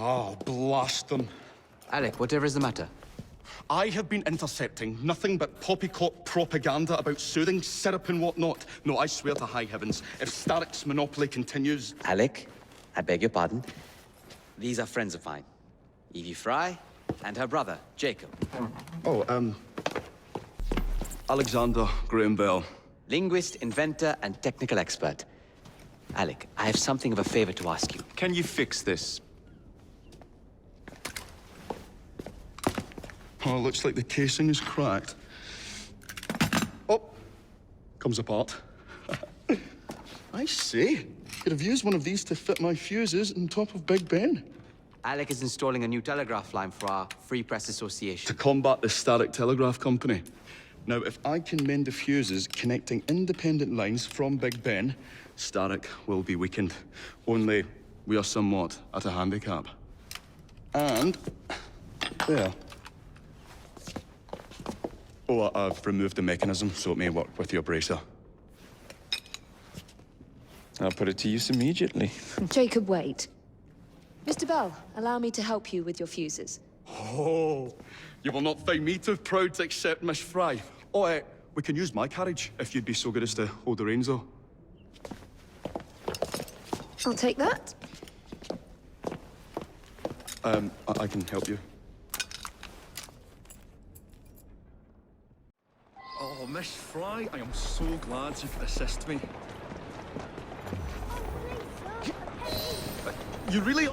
Oh, blast them. Alec, whatever is the matter? I have been intercepting nothing but poppycock propaganda about soothing syrup and whatnot. No, I swear to high heavens, if Starrick's monopoly continues... Alec, I beg your pardon. These are friends of mine. Evie Fry and her brother, Jacob. Oh, Alexander Graham Bell. Linguist, inventor, and technical expert. Alec, I have something of a favor to ask you. Can you fix this? Oh, looks like the casing is cracked. Oh, comes apart. I see. Could have used one of these to fit my fuses on top of Big Ben. Alec is installing a new telegraph line for our Free Press Association. To combat the Starrick Telegraph Company. Now, if I can mend the fuses connecting independent lines from Big Ben, Starrick will be weakened. Only, we are somewhat at a handicap. And... there. Oh, I've removed the mechanism so it may work with your bracer. I'll put it to use immediately. Jacob, wait. Mr. Bell, allow me to help you with your fuses. Oh, you will not find me too proud to accept Miss Fry. Oh, we can use my carriage, if you'd be so good as to hold the reins, though. I'll take that. I can help you. Oh, Miss Fry, I am so glad you could assist me. You really...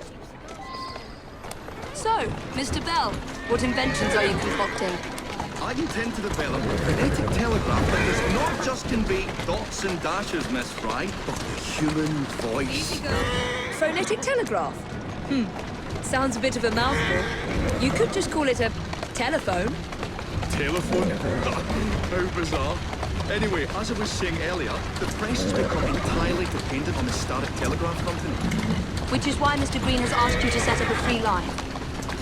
So, Mr. Bell, what inventions are you concocting? I intend to develop a phonetic telegraph that does not just convey dots and dashes, Miss Fry, but the human voice. Easy go. Phonetic telegraph? Sounds a bit of a mouthful. You could just call it a telephone. Telephone? How bizarre. Anyway, as I was saying earlier, the press has become entirely dependent on the Starrick Telegraph Company. Which is why Mr. Green has asked you to set up a free line.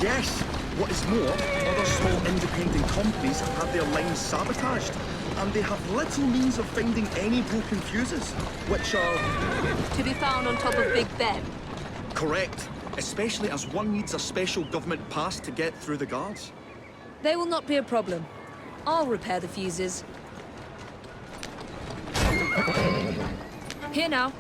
Yes. What is more, other small independent companies have had their lines sabotaged, and they have little means of finding any broken fuses, which are... To be found on top of Big Ben. Correct. Especially as one needs a special government pass to get through the guards. They will not be a problem. I'll repair the fuses. Here now.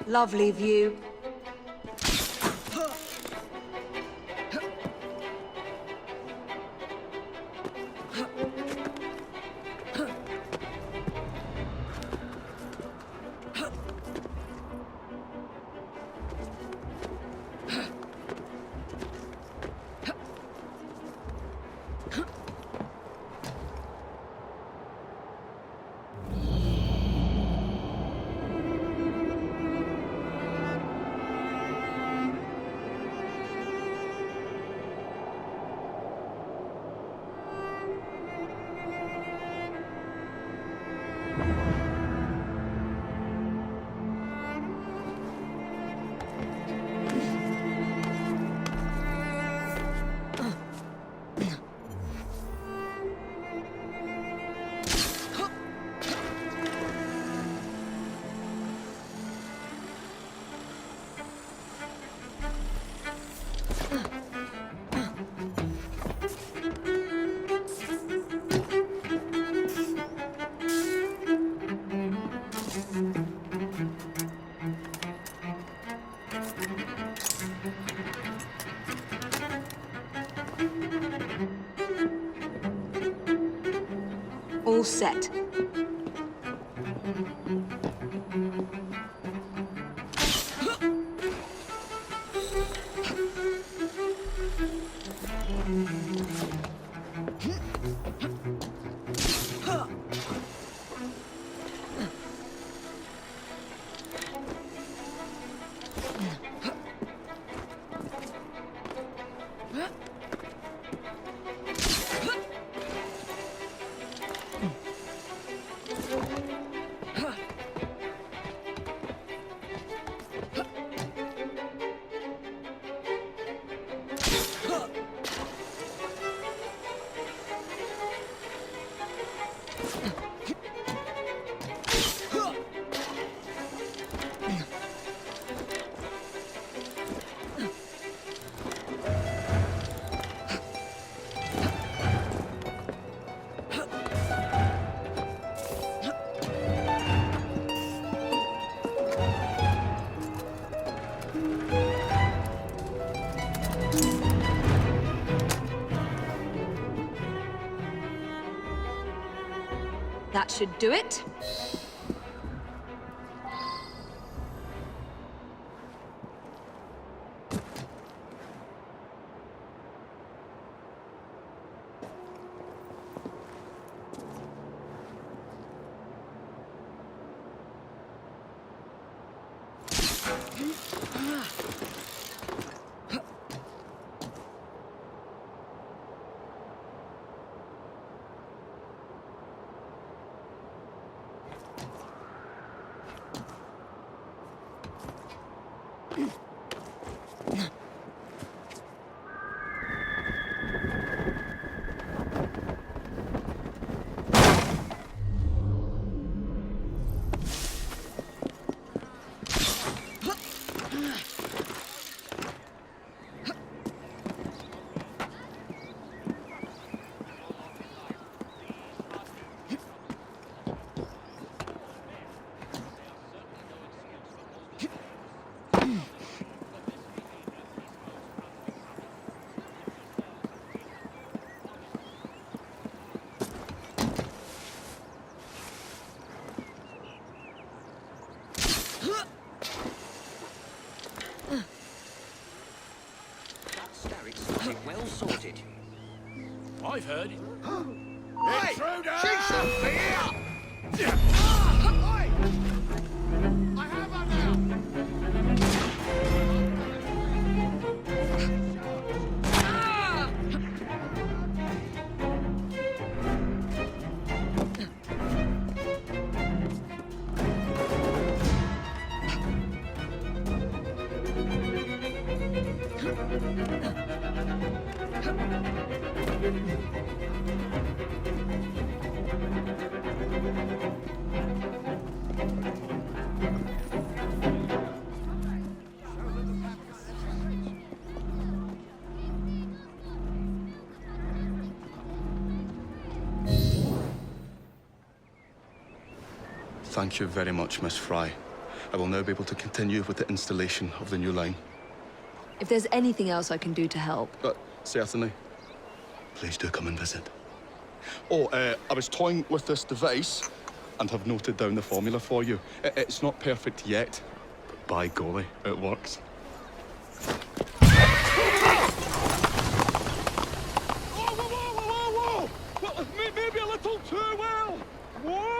Lovely view. All set. That should do it. Well sorted. I've heard. Hey! Intruder! She shouldn't be here! I have her now! Thank you very much, Miss Fry. I will now be able to continue with the installation of the new line. If there's anything else I can do to help. Certainly. Please do come and visit. Oh, I was toying with this device and have noted down the formula for you. It's not perfect yet, but by golly, it works. Whoa! Well, maybe a little too well! Whoa!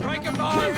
Break a bone!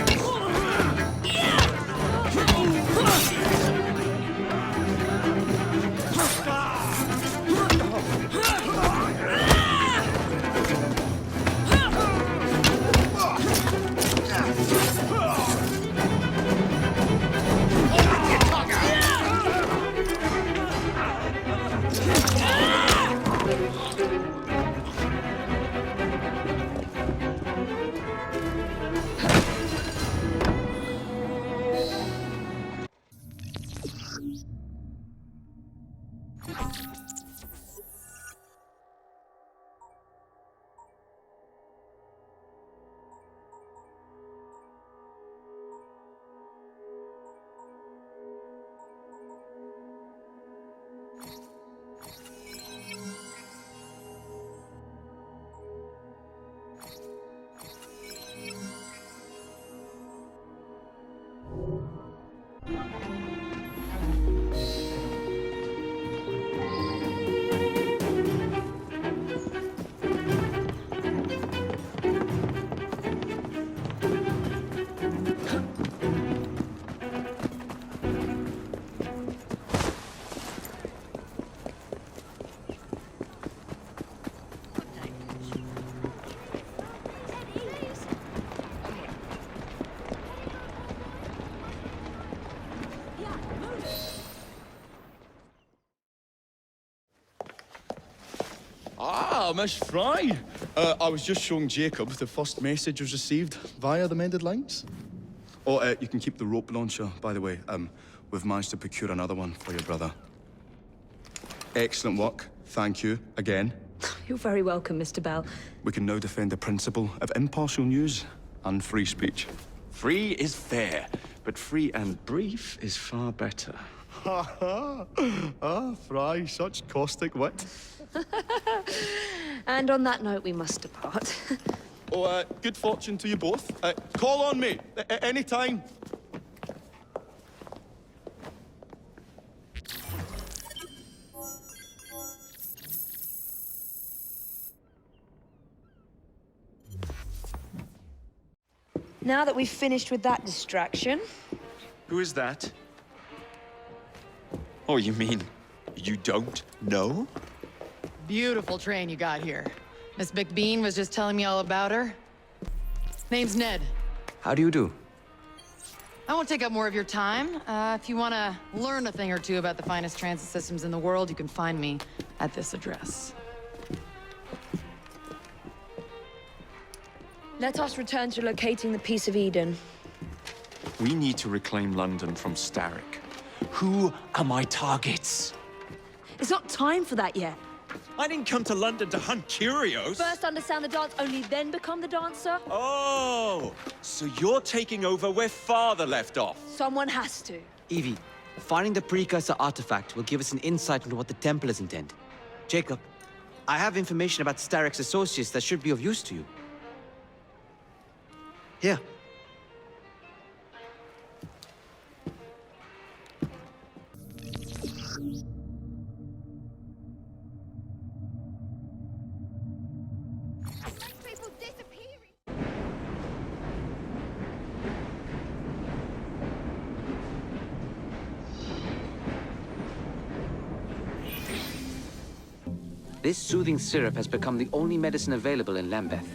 Ah, Miss Fry. I was just showing Jacob the first message was received via the mended lines. Oh, you can keep the rope launcher, by the way. We've managed to procure another one for your brother. Excellent work. Thank you again. You're very welcome, Mr. Bell. We can now defend the principle of impartial news and free speech. Free is fair, but free and brief is far better. Ha ha! Ah, Fry, such caustic wit. And on that note, we must depart. Oh, good fortune to you both. Call on me any time. Now that we've finished with that distraction, Who is that? Oh, you mean you don't know? Beautiful train you got here. Miss McBean was just telling me all about her. Name's Ned. How do you do? I won't take up more of your time. If you want to learn a thing or two about the finest transit systems in the world, you can find me at this address. let us return to locating the Piece of Eden. We need to reclaim London from Starrick. Who are my targets? It's not time for that yet. I didn't come to London to hunt curios. First understand the dance, only then become the dancer. Oh, so you're taking over where Father left off. Someone has to. Evie, finding the precursor artifact will give us an insight into what the Templars intend. Jacob, I have information about Starrick's associates that should be of use to you. Here. This soothing syrup has become the only medicine available in Lambeth.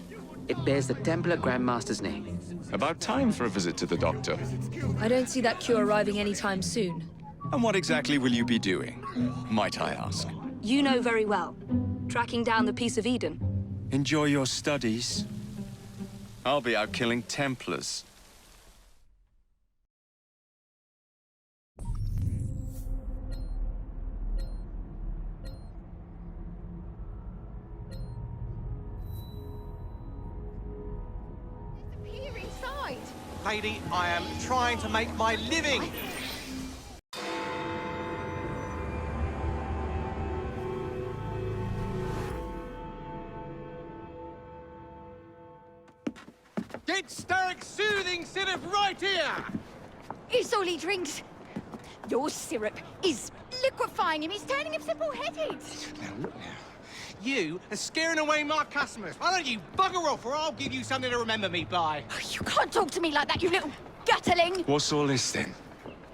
It bears the Templar Grandmaster's name. About time for a visit to the doctor. I don't see that cure arriving anytime soon. And what exactly will you be doing, might I ask? You know very well. Tracking down the Piece of Eden. Enjoy your studies. I'll be out killing Templars. lady. I am trying to make my living. Get Starrick's soothing syrup right here! It's all he drinks. Your syrup is liquefying him. He's turning him simple-headed. Now, look now. You are scaring away my customers. Why don't you bugger off, or I'll give you something to remember me by. Oh, you can't talk to me like that, you little gutterling. What's all this then?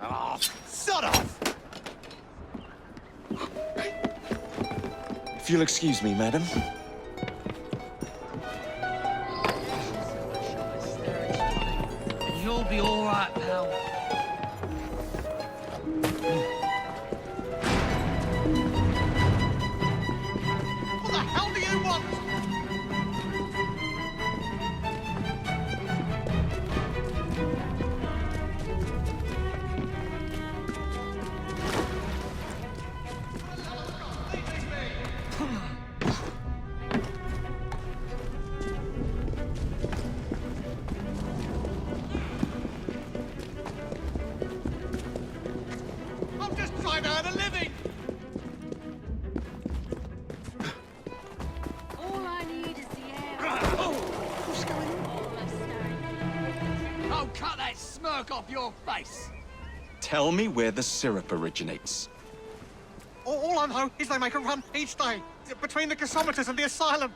Oh, sod off! If you'll excuse me, madam. You'll be all right, pal. What the hell do you want? I'm just trying to earn a living. All I need is the air. Oh, cut that smirk off your face! Tell me where the syrup originates. All I know is they make a run each day between the gasometers and the asylum.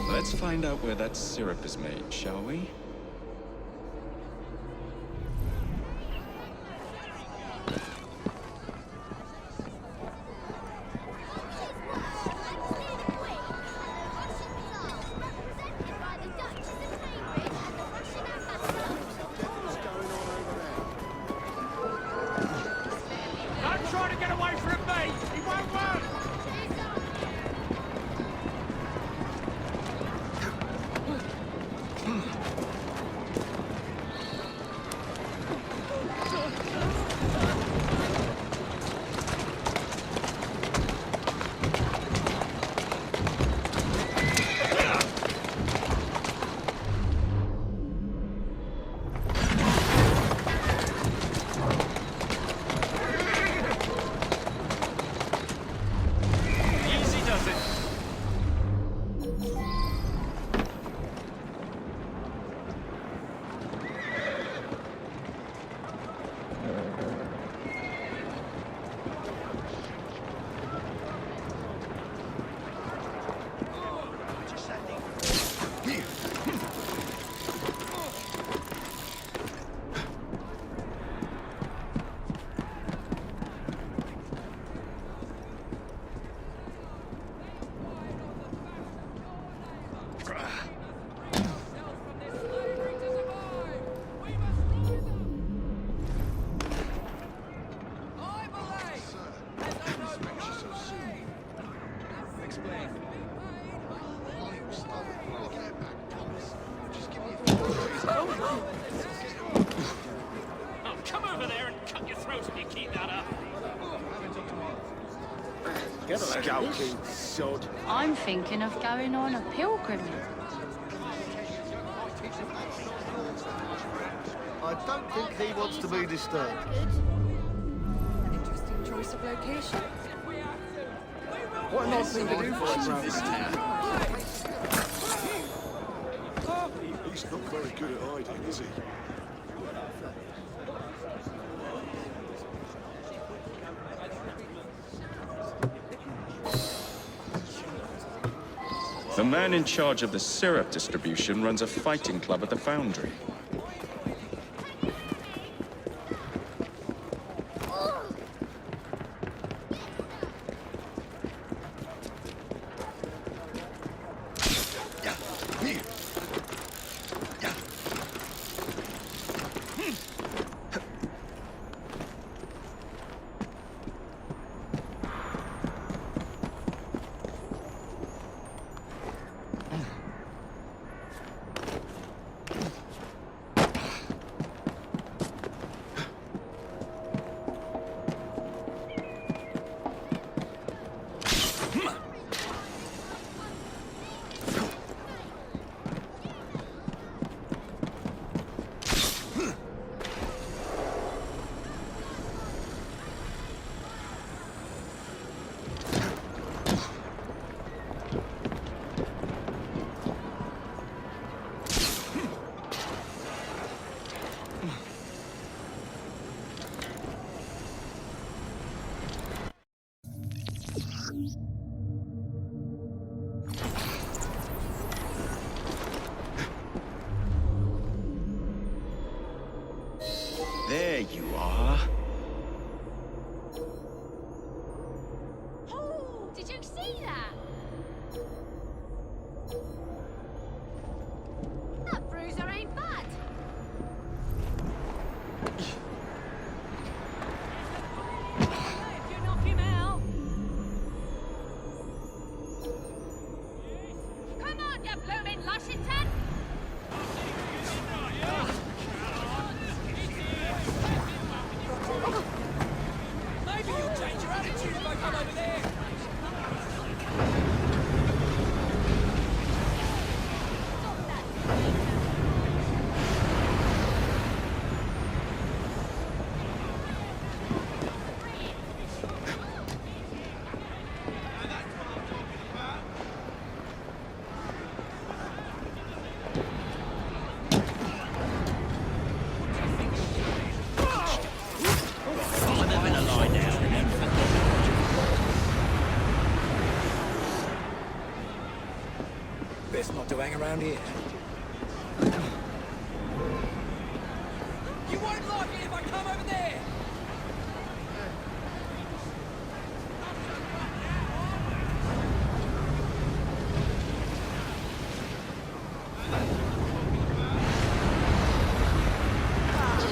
Let's find out where that syrup is made, shall we? Don't try to get away from me! It won't work! Easy does it. Oh, come over there and cut your throat if you keep that up. Skulking sod. I'm thinking of going on a pilgrimage. I don't think he wants to be disturbed. Interesting choice of location. What an odd thing to do for us around this town. He's not very good at hiding, is he? The man in charge of the syrup distribution runs a fighting club at the foundry. There you are. Oh, did you see that? That bruiser ain't bad. If you knock him out. Come on, you bloomin' Lushington! Maybe you'll change your attitude if I come over there. Best not to hang around here. You won't like it if I come over there.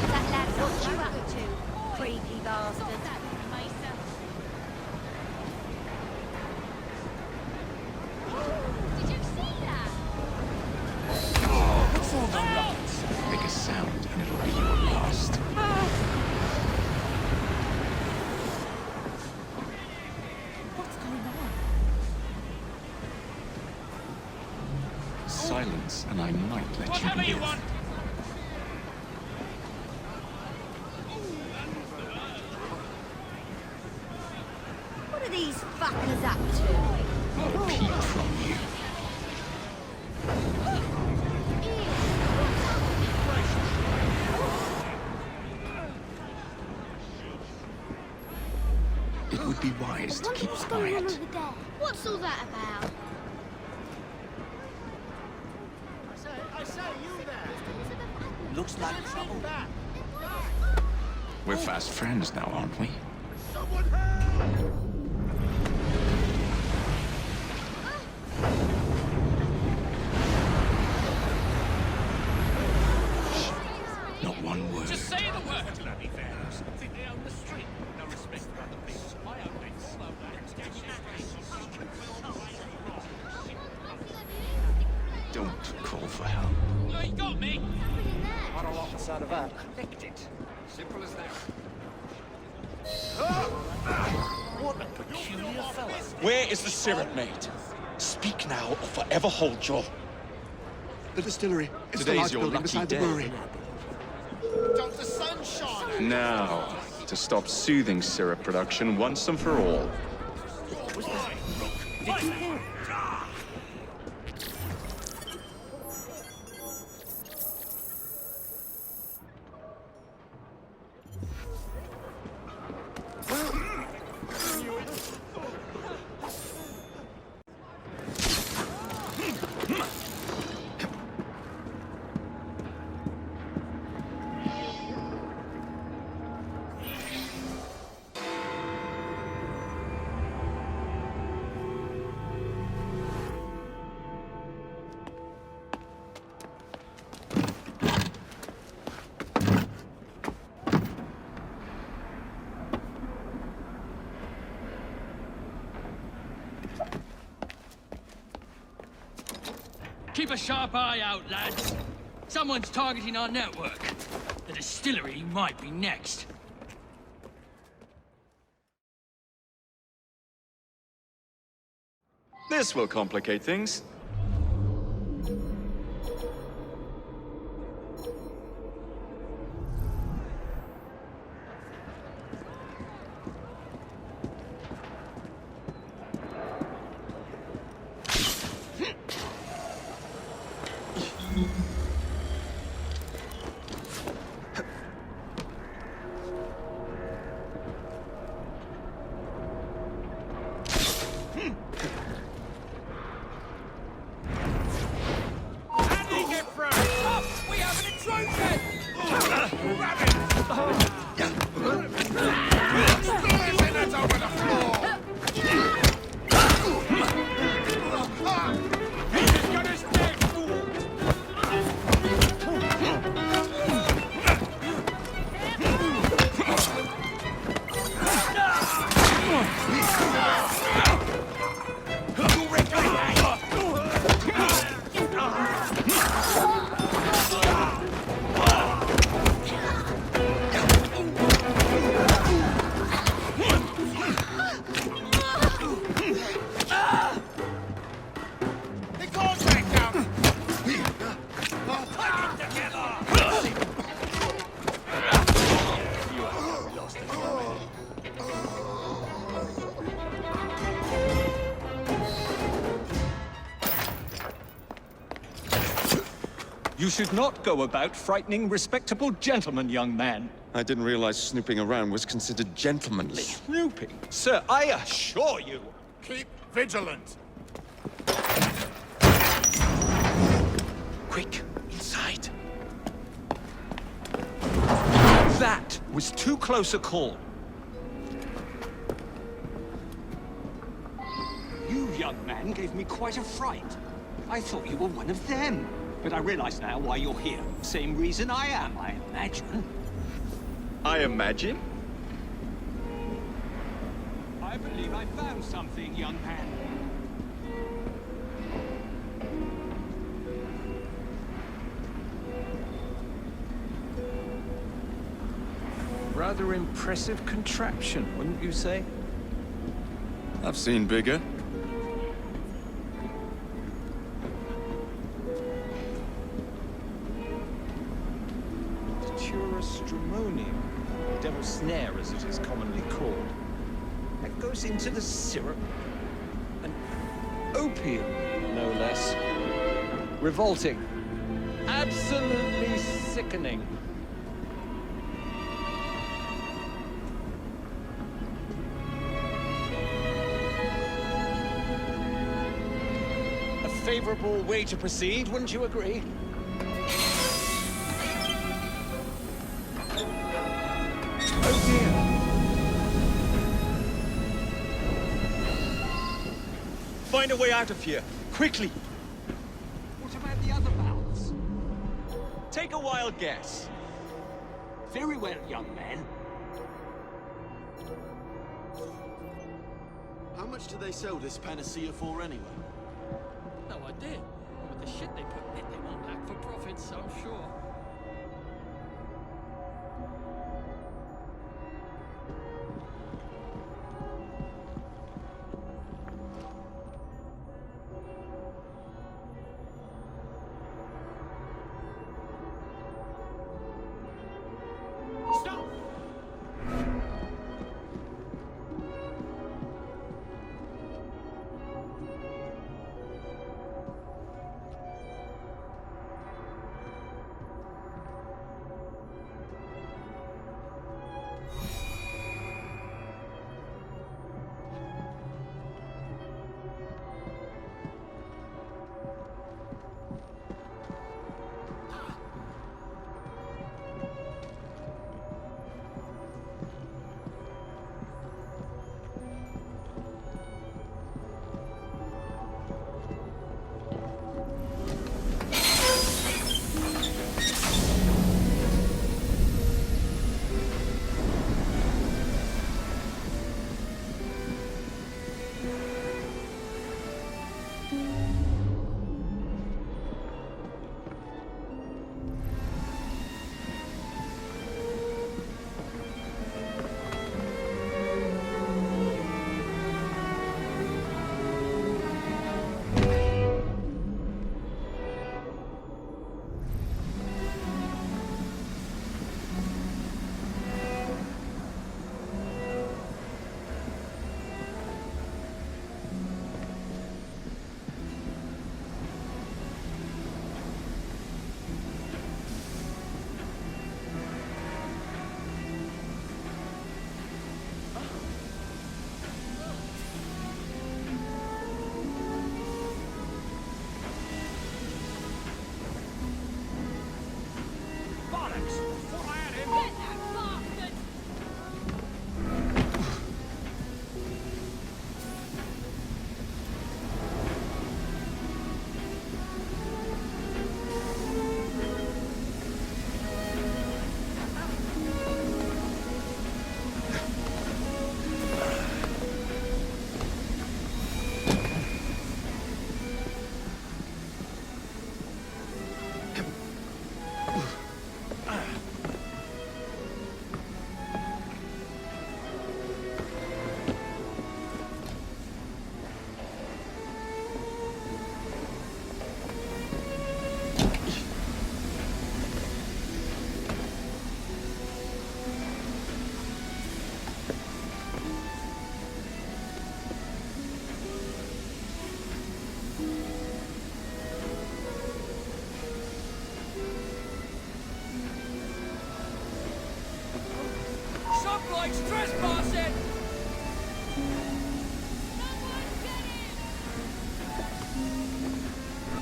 That lad's what you up to, creepy bastard. Did you see that? For the nuts. Make a sound and it'll be your last. What's going on? Silence, and I might let you live. What are these fuckers up to? Not a peep from you. It would be wise to keep quiet. What's all that about? Looks like trouble. We're fast friends now, aren't we? Not one word. Just say the word. Bloody fair. Think they own the street. No respect for other people. I own it. Slow down. Don't call for help. No, you got me. I don't like the sound of that. Licked it. Simple as that. What a peculiar fellow. Where is the syrup made? Speak now or forever hold your... The distillery. It's the Today's large your building lucky beside the day. brewery. Dr. Sunshine. Now, to stop soothing syrup production once and for all. Did you hear it? Keep a sharp eye out, lads. Someone's targeting our network. The distillery might be next. This will complicate things. How did he get through? Stop! We have an intrusion! Grab him! That's over the floor! He's got his neck! He calls back down! You should not go about frightening respectable gentlemen, young man. I didn't realize snooping around was considered gentlemanly. Snooping? Sir, I assure you. Keep vigilant! Quick, inside. That was too close a call. You, young man, gave me quite a fright. I thought you were one of them. But I realize now why you're here. Same reason I am, I imagine. I imagine? I believe I found something, young man. Rather impressive contraption, wouldn't you say? I've seen bigger. Devil's snare, as it is commonly called. That goes into the syrup. And opium, no less. Revolting. Absolutely sickening. A favorable way to proceed, wouldn't you agree? Find a way out of here, quickly! What about the other valves? Take a wild guess. Very well, young man. How much do they sell this panacea for anyway? No idea. With the shit they put in it, they won't lack for profits, I'm sure. Stop! Some bloke's trespassing!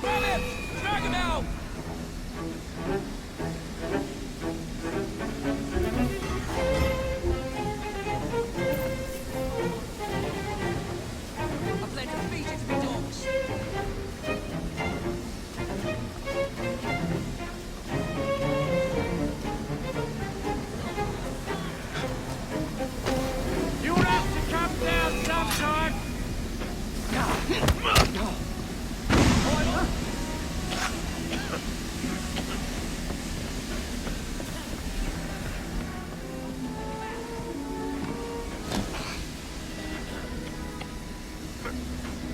Grab him! Drag him out! I've lent a feed to me dogs. You'll have to come down sometime.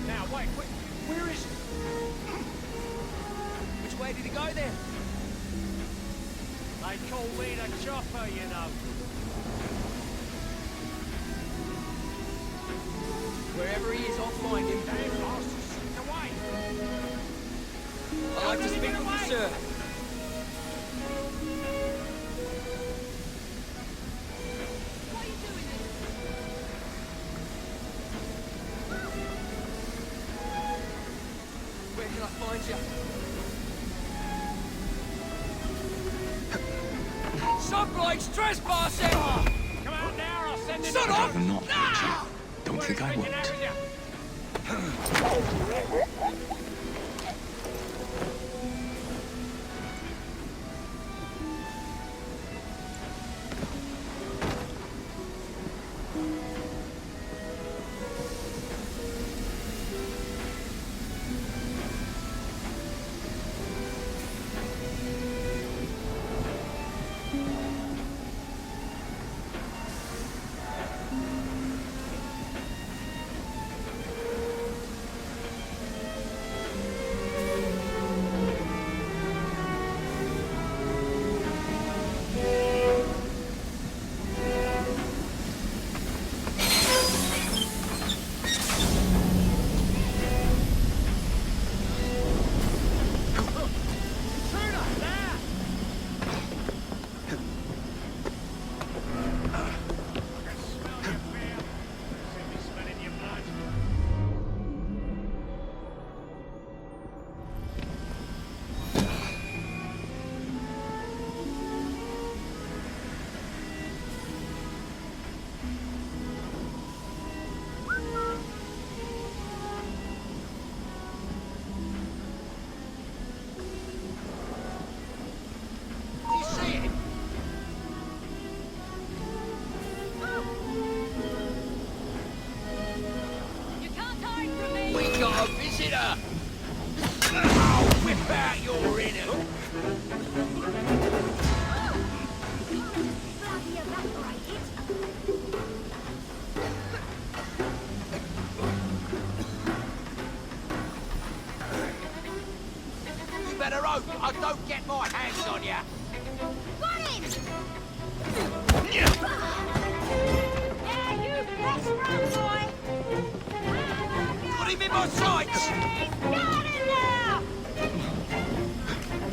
Now, wait, where is he? Which way did he go then? They call me the chopper, you know. Wherever he is, I'll find him. Damn bastard, slipped away. I'd like to speak with you, sir. Where can I find you? Some bloke's trespassing! Come out now or I'll send it. I'd rather not, Richie. Don't think I won't. better hope I don't get my hands on you. Got him! Yeah, you best run, boy! Got him in my sights! Got him now!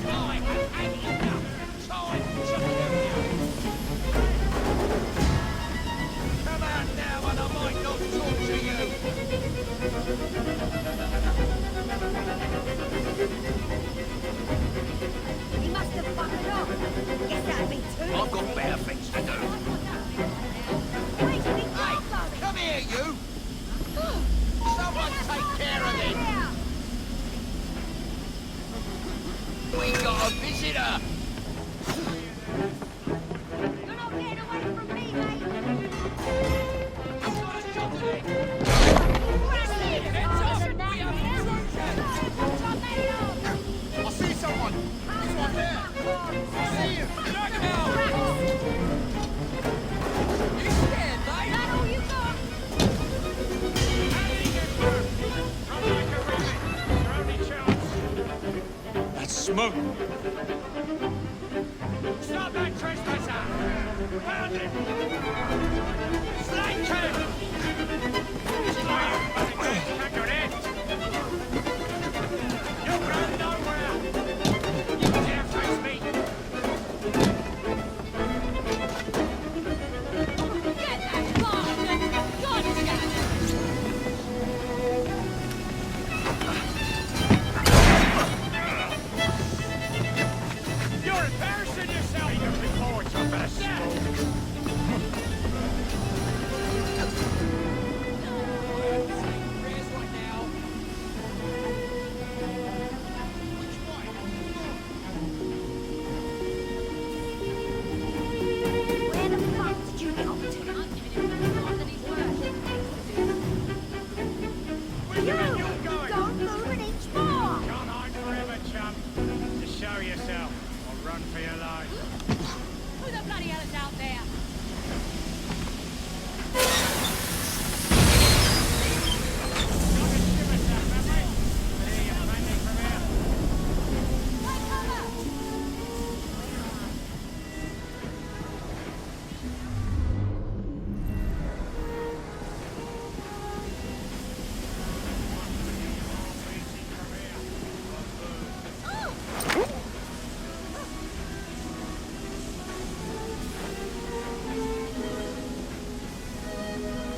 I have had enough. Time to kill you. Come out now and I might not torture you. He must have fucked off. Guess that'd be two. I've got better things to do. Hey, come here, you! Someone take care of him! We got a visitor! You're not getting away from me, mate! I've got a shot at him! I see someone! There's one there! I see him! Drag him out! You scared, mate? That all you got? How did he get through? Run like a rabbit! It's your only chance! That's smoke! Stop that trespasser! Found him! Slate him! You'll run nowhere! You dare face me! Get that bastard! Gotcha! You're embarrassing yourself! You're before it's your best. Where the fuck did you get off to? I'm giving him more than he's worth. Don't move an inch more! Can't hide forever, chump. Just show yourself, or run for your life. Who the bloody hell is out there? Take cover!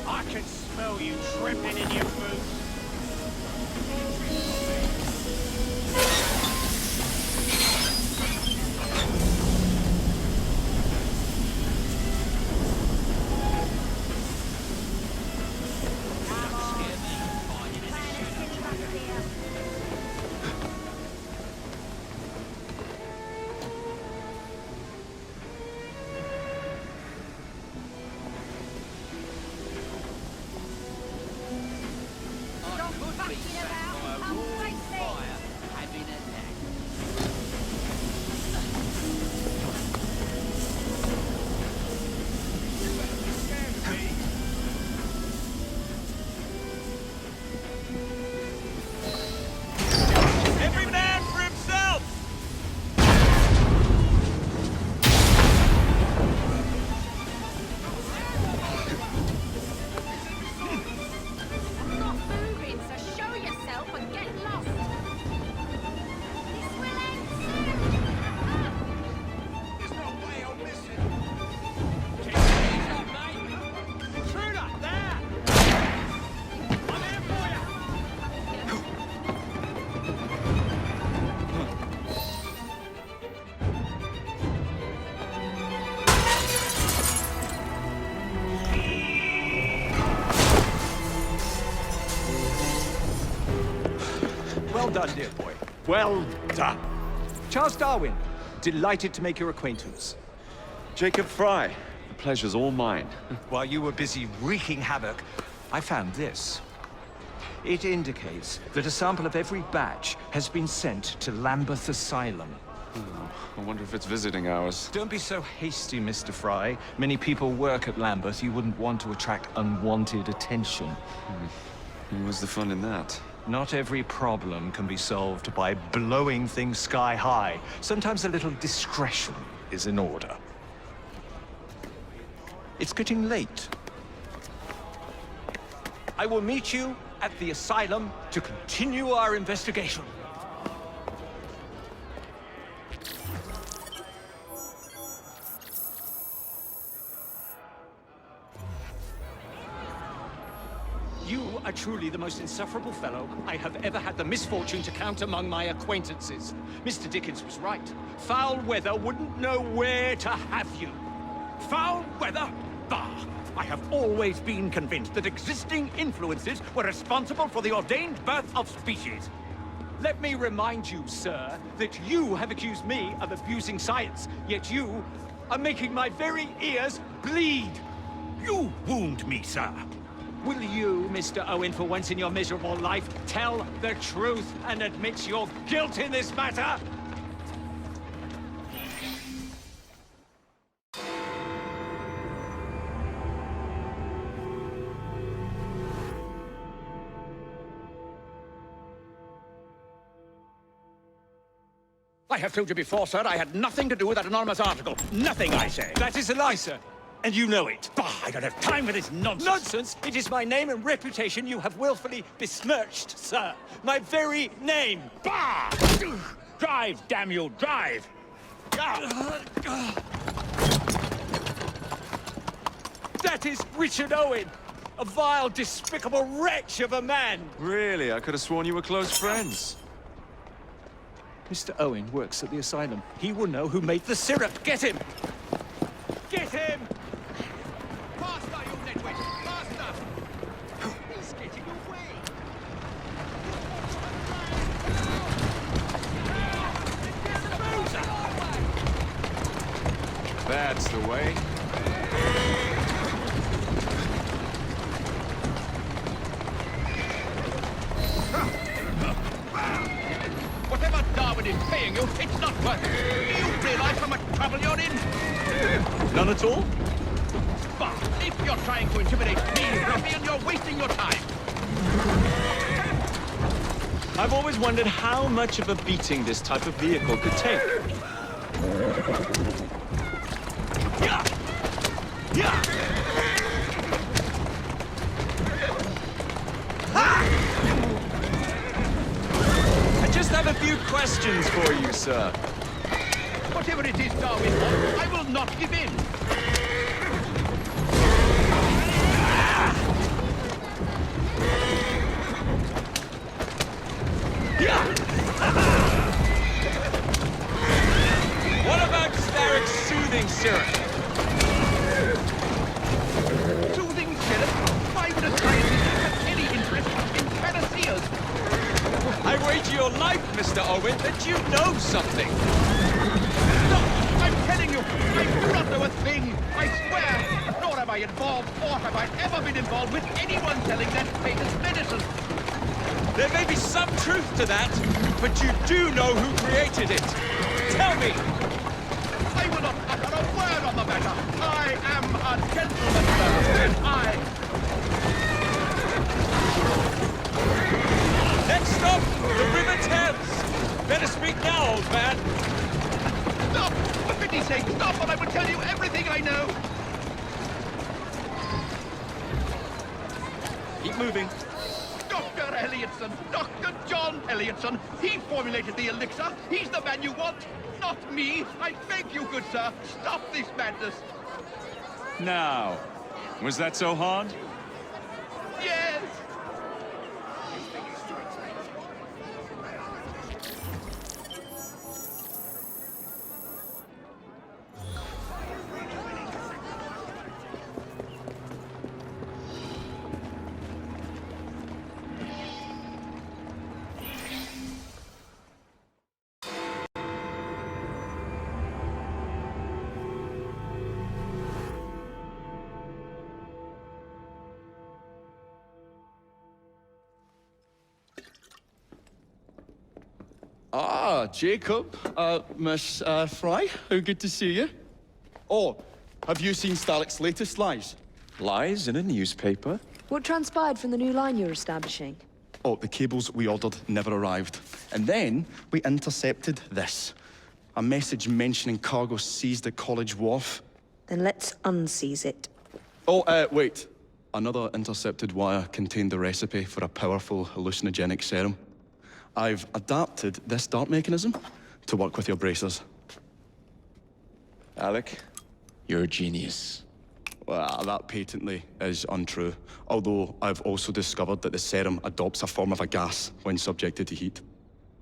I can smell you dripping in your boots. Stop fucking about! Come face me! Every man for himself! I'm not moving, so show yourself and get lost! This will end soon! There's no way I'll miss it. Intruder, there! I'm here for you! Well done, dear boy. Well done. Charles Darwin, delighted to make your acquaintance. Jacob Fry, the pleasure's all mine. While you were busy wreaking havoc, I found this. It indicates that a sample of every batch has been sent to Lambeth Asylum. I wonder if it's visiting hours. Don't be so hasty, Mr. Fry. Many people work at Lambeth. You wouldn't want to attract unwanted attention. What's the fun in that? Not every problem can be solved by blowing things sky high. Sometimes a little discretion is in order. It's getting late. I will meet you at the asylum to continue our investigation. You are truly the most insufferable fellow I have ever had the misfortune to count among my acquaintances. Mr. Dickens was right. Foul weather wouldn't know where to have you. Foul weather? Bah! I have always been convinced that existing influences were responsible for the ordained birth of species. Let me remind you, sir, that you have accused me of abusing science, yet you are making my very ears bleed. You wound me, sir. Will you, Mr. Owen, for once in your miserable life, tell the truth and admit your guilt in this matter? I have told you before, sir, I had nothing to do with that anonymous article. Nothing, I say. That is a lie, sir. And you know it. Bah, I don't have time for this nonsense. Nonsense! It is my name and reputation you have willfully besmirched, sir. My very name. Bah! Drive, damn you, drive! That is Richard Owen, a vile, despicable wretch of a man. Really? I could have sworn you were close friends. Mr. Owen works at the asylum. He will know who made the syrup. Get him! Get him! Faster, you nitwit! Faster! He's getting away! That's the way. Whatever Darwin is paying you, it's not worth it. Do you realize how much trouble you're in? None at all? But if you're trying to intimidate me, ruffian, you're wasting your time. I've always wondered how much of a beating this type of vehicle could take. Yeah! Yeah! I just have a few questions for you, sir. Whatever it is Darwin wants, I will not give in. What about Starrick's soothing syrup? Soothing syrup? Why would a scientist have any interest in panaceas? I wager your life, Mr. Owen, that you know something. Stop! I'm telling you, I do not know a thing. I swear, nor am I involved, or have I ever been involved with anyone selling that famous medicine. There may be some truth to that, but you do know who created it. Tell me! I will not utter a word on the matter. I am a gentleman, sir, and Next stop, the River Thames. Better speak now, old man. Stop! For pity's sake, stop, or I will tell you everything I know. Keep moving. Dr. Elliotson, Dr. John Elliotson. He formulated the elixir. He's the man you want, not me. I beg you, good sir, stop this madness. Now, was that so hard? Yes. Ah, Jacob. Miss Fry, how good to see you. Oh, have you seen Starrick's latest lies? Lies in a newspaper? What transpired from the new line you're establishing? Oh, the cables we ordered never arrived. And then we intercepted this. A message mentioning cargo seized at College Wharf. Then let's unseize it. Oh, wait. Another intercepted wire contained the recipe for a powerful hallucinogenic serum. I've adapted this dart mechanism to work with your bracers. Alec, you're a genius. Well, that patently is untrue. Although I've also discovered that the serum adopts a form of a gas when subjected to heat.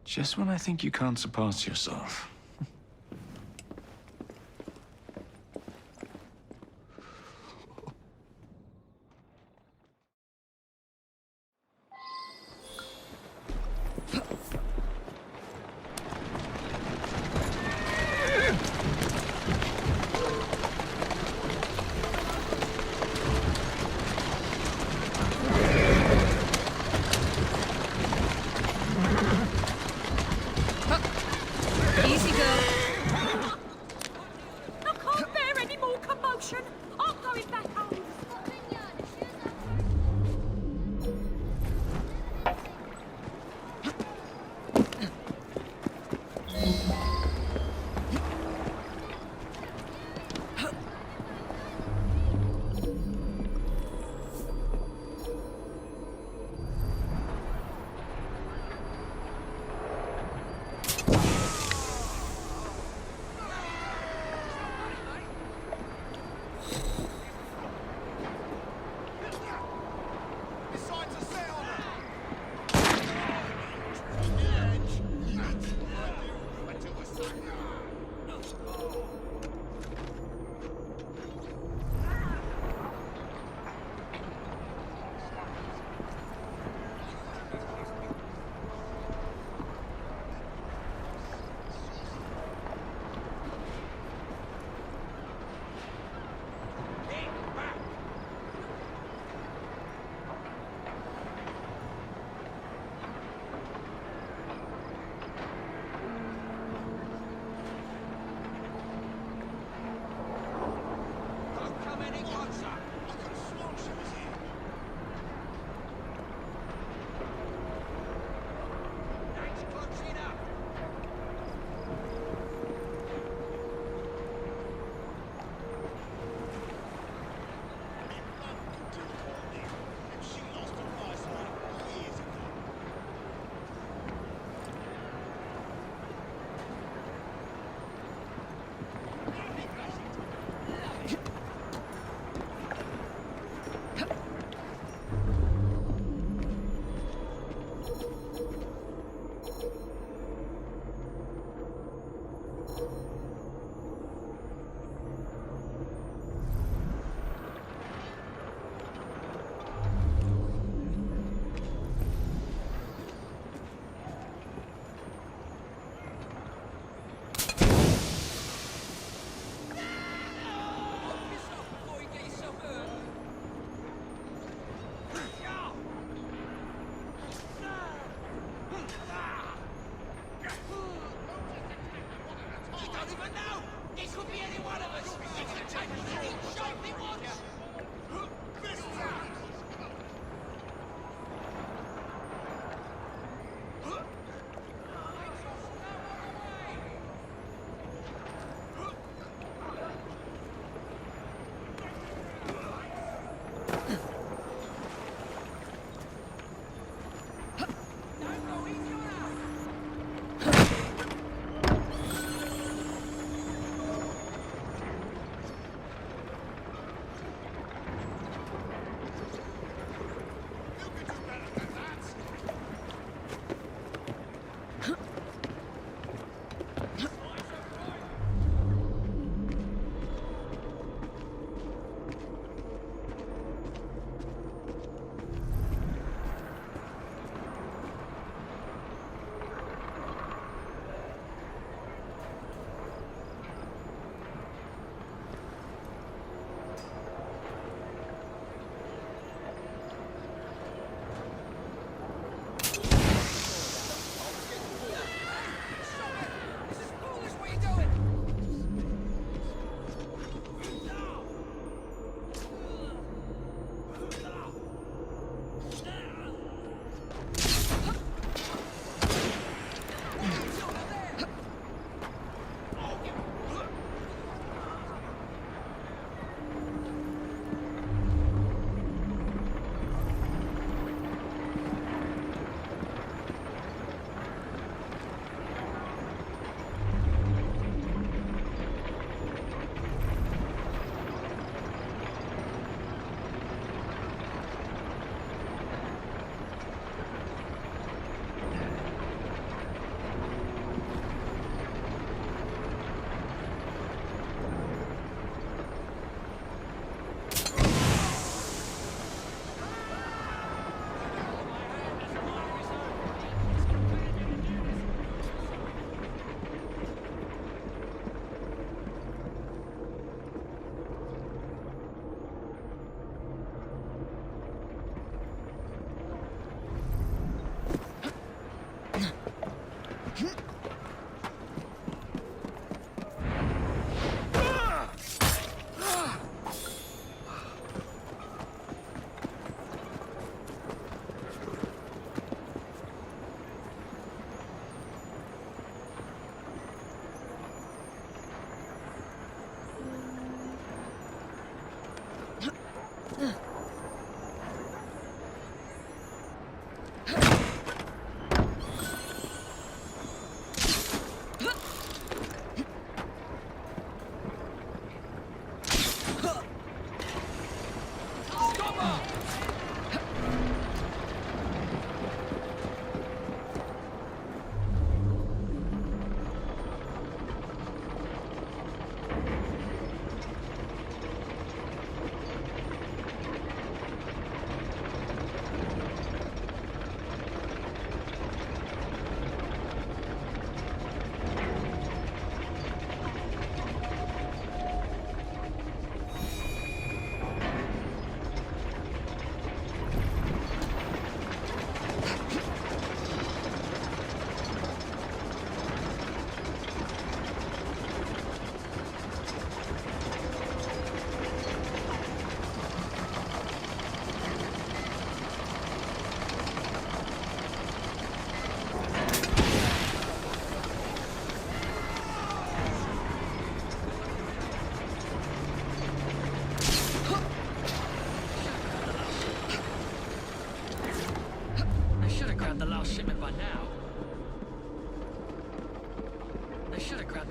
Just when I think you can't surpass yourself. Easy, girl. I can't bear any more commotion. I'm going back home.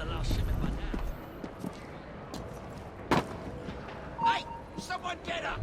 the last shipment by now. Hey! Someone get up!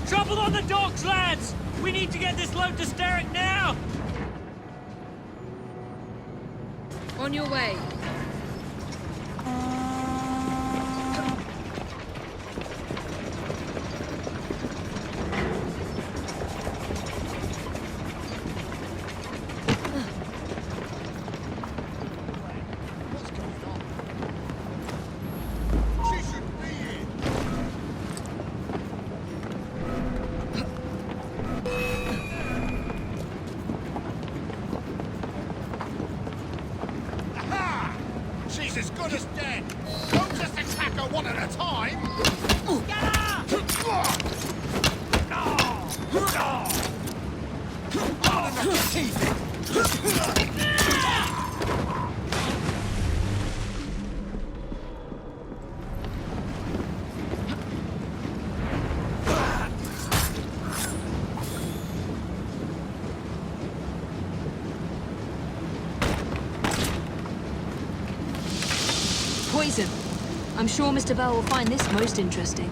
Trouble on the docks, lads! We need to get this load to Steric now! On your way. As good as dead. Don't just attack her one at a time. Get her! Poison. I'm sure Mr. Bell will find this most interesting.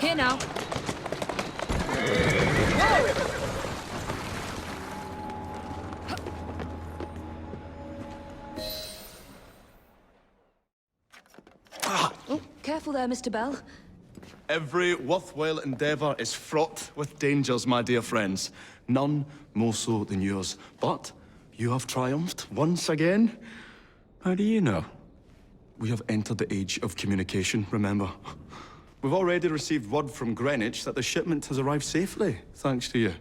Here now. Oh, careful there, Mr. Bell. Every worthwhile endeavour is fraught with dangers, my dear friends. None more so than yours. But you have triumphed once again. How do you know? We have entered the age of communication, remember? We've already received word from Greenwich that the shipment has arrived safely, thanks to you.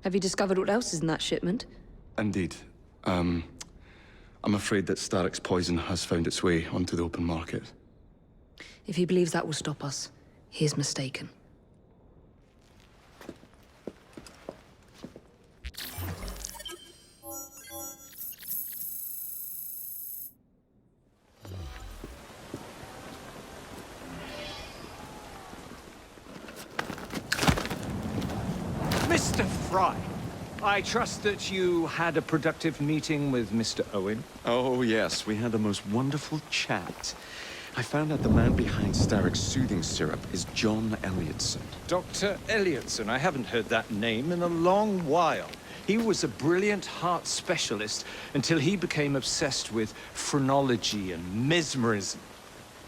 Have you discovered what else is in that shipment? Indeed. I'm afraid that Starrick's poison has found its way onto the open market. If he believes that will stop us, he is mistaken. Mr. Fry, I trust that you had a productive meeting with Mr. Owen. Oh, yes, we had the most wonderful chat. I found out the man behind Starrick's soothing syrup is John Elliotson. Dr. Elliotson, I haven't heard that name in a long while. He was a brilliant heart specialist until he became obsessed with phrenology and mesmerism.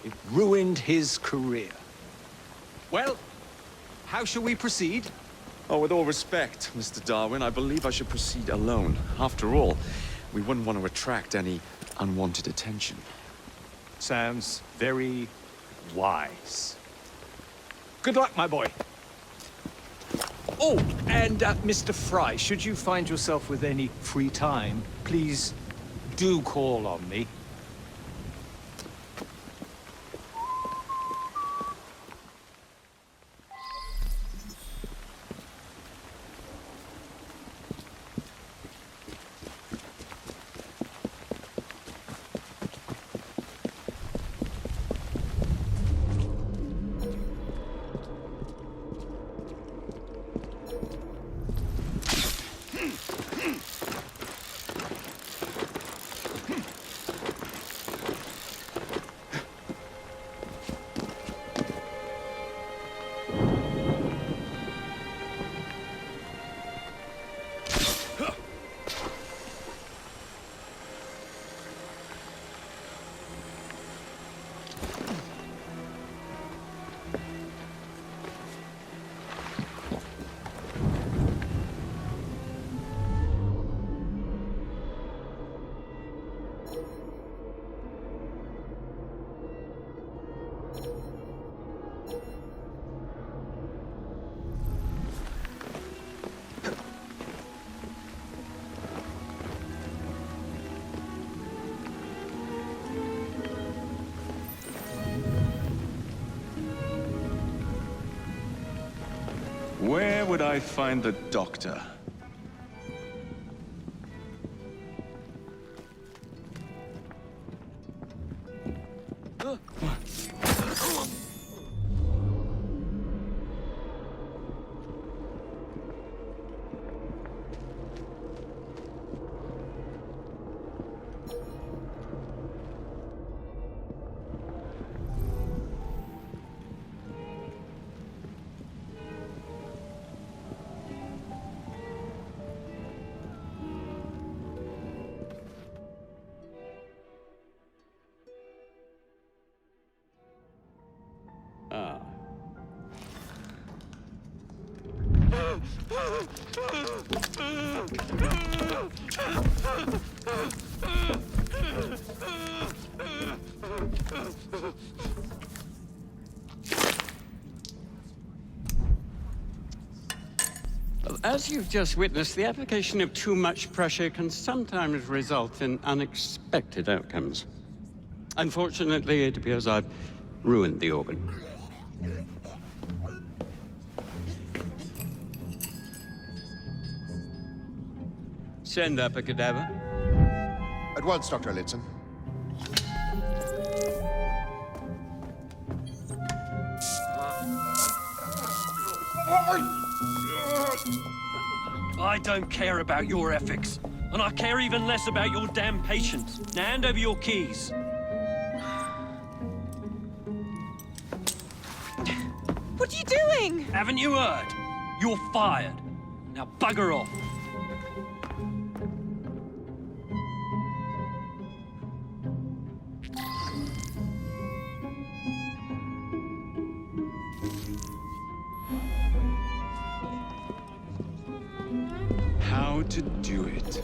It ruined his career. Well, how shall we proceed? Oh, with all respect, Mr. Darwin, I believe I should proceed alone. After all, we wouldn't want to attract any unwanted attention. Sounds very wise. Good luck, my boy. Oh, and Mr. Fry, should you find yourself with any free time, please do call on me. Where would I find the doctor? As you've just witnessed, the application of too much pressure can sometimes result in unexpected outcomes. Unfortunately, it appears I've ruined the organ. Send up a cadaver. At once, Dr. Elliotson. I don't care about your ethics, and I care even less about your damn patience. Now hand over your keys. What What are you doing? Haven't you heard? You're fired. Now bugger off. How to do it.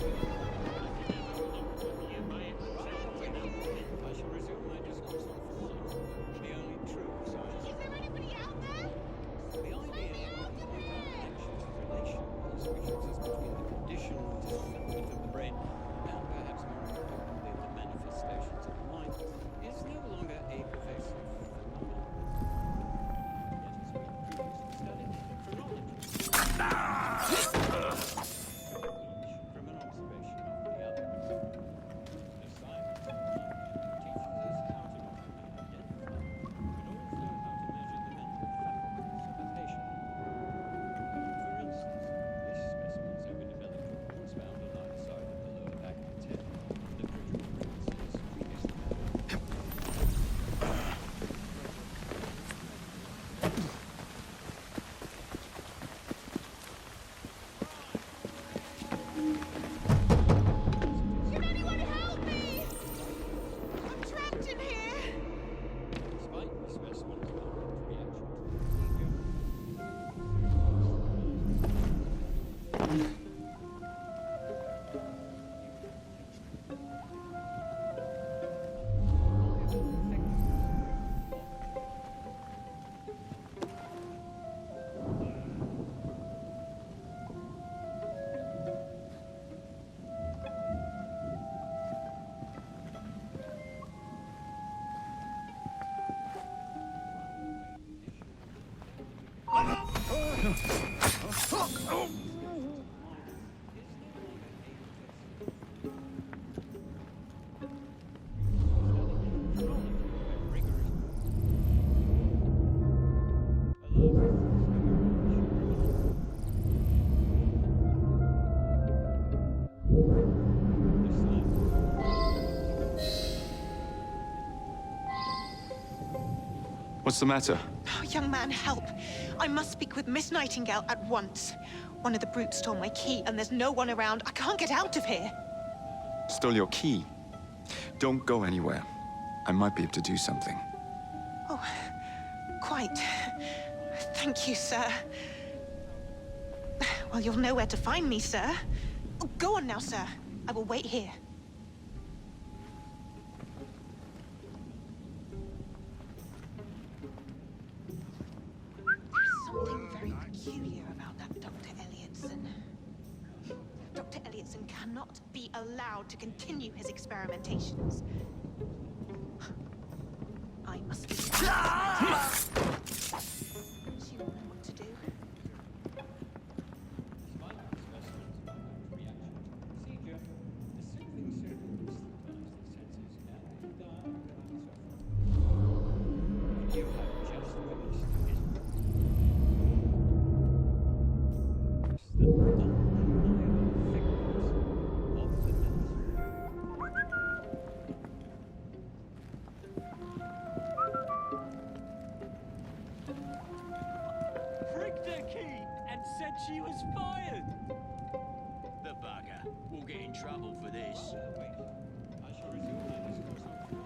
What's the matter? Oh, young man, help. I must speak with Miss Nightingale at once. One of the brutes stole my key, and there's no one around. I can't get out of here. Stole your key. Don't go anywhere. I might be able to do something. Oh, quite. Thank you, sir. Well, you'll know where to find me, sir. Oh, go on now, sir. I will wait here. Something very peculiar about that Dr. Elliotson. Dr. Elliotson cannot be allowed to continue his experimentations. I must be... She will know what to do. She was fired! The bugger. We'll get in trouble for this. I shall resume my discourse on the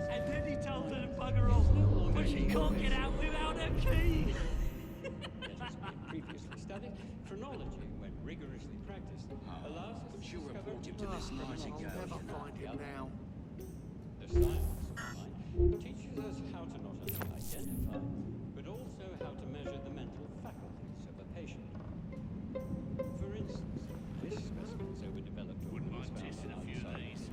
and then he told her to bugger off, but she can't get out without her key! Previously studied, phrenology, when rigorously practiced, allows us to discover report him to Miss Nightingale. I'll never find him now. The science of mind teaches us how to not only identify, but also how to measure the mental faculties of a patient. For instance, this specimen's overdeveloped. Wouldn't mind testing a few of these.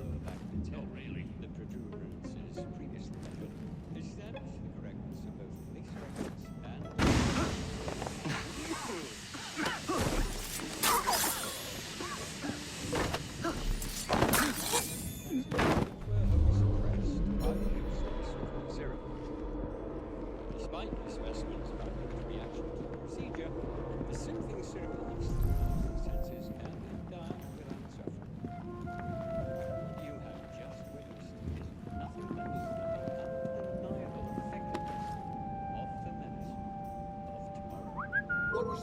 Not really. The protuberances previously measured established the correctness of both police records and... Despite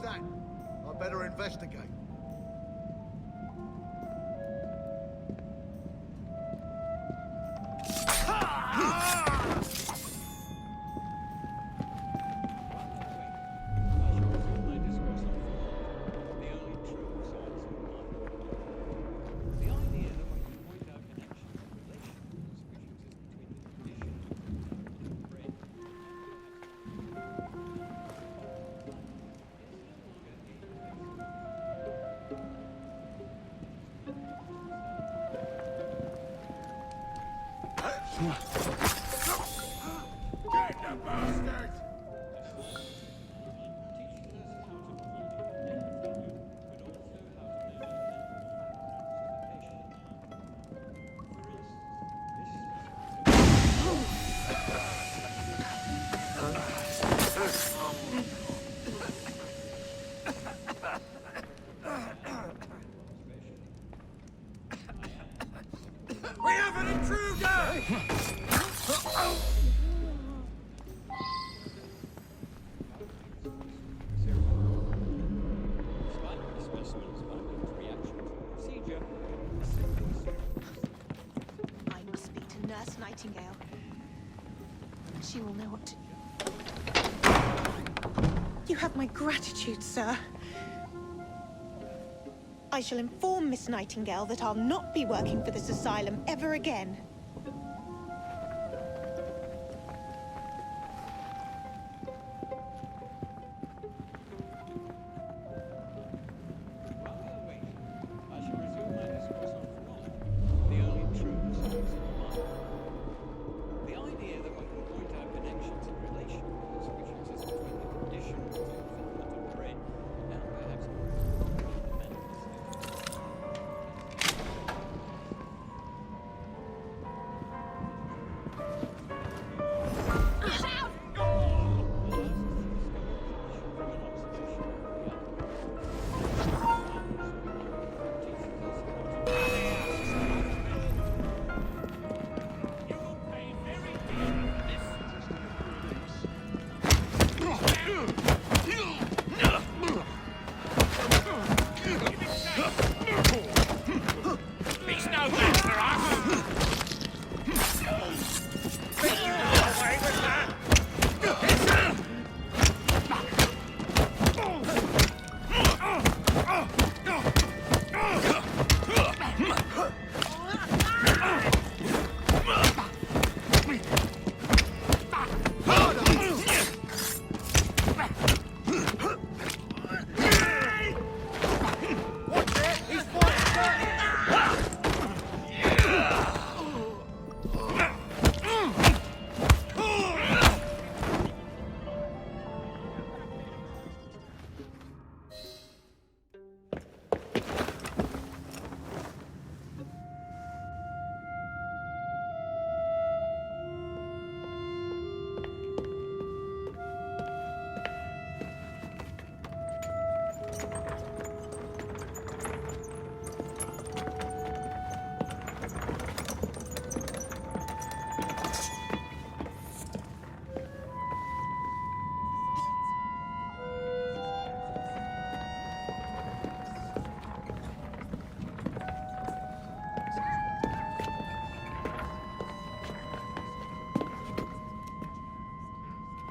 that? I better investigate. Get the bastards! We have an intruder! I must speak to Nurse Nightingale. She will know what to... You have my gratitude, sir. I shall inform Miss Nightingale that I'll not be working for this asylum ever again.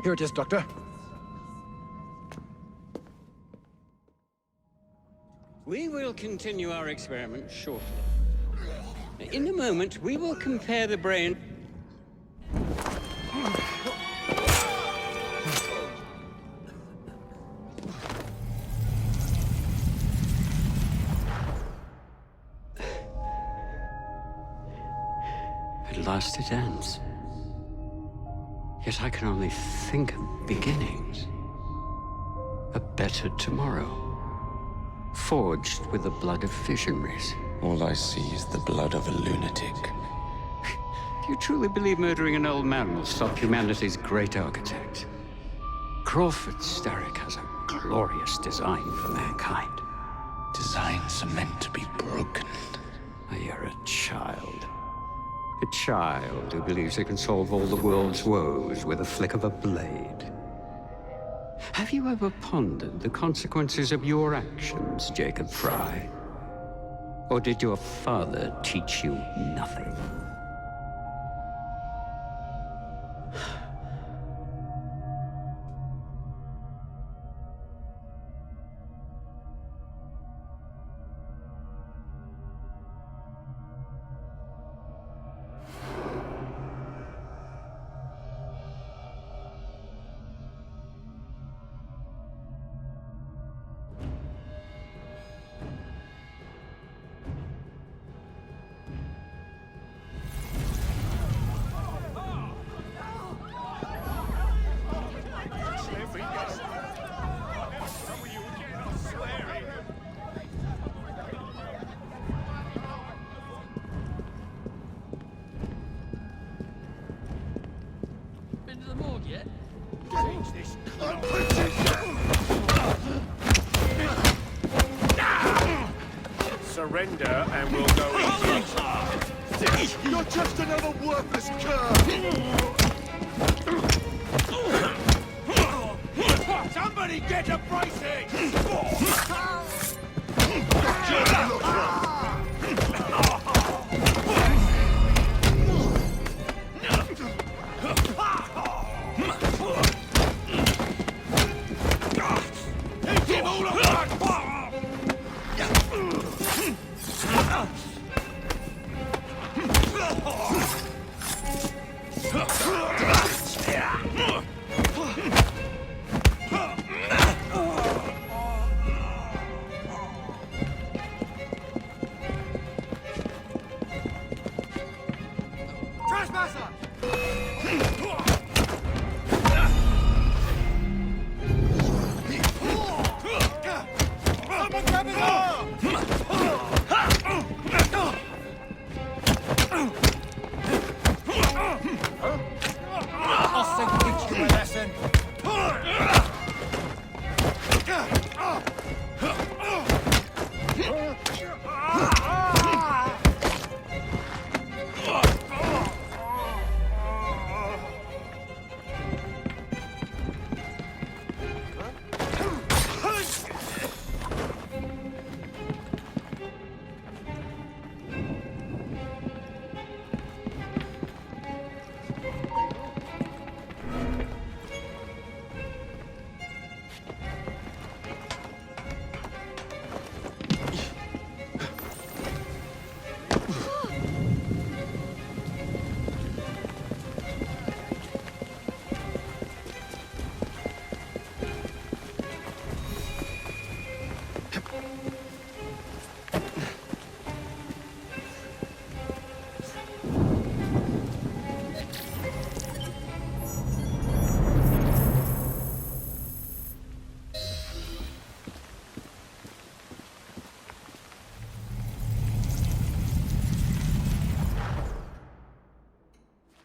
Here it is, Doctor. We will continue our experiment shortly. In a moment, we will compare the brain... At last it ends. Yet I can only think of beginnings. A better tomorrow. Forged with the blood of visionaries. All I see is the blood of a lunatic. Do you truly believe murdering an old man will stop humanity's great architect? Crawford Starrick has a glorious design for mankind. Designs are meant to be broken. You're a child. A child who believes it can solve all the world's woes with a flick of a blade. Have you ever pondered the consequences of your actions, Jacob Fry? Or did your father teach you nothing? Been to the morgue yet? Change this. Surrender and we'll go easy. You're just another worthless cur! Somebody get a bracing! Give all of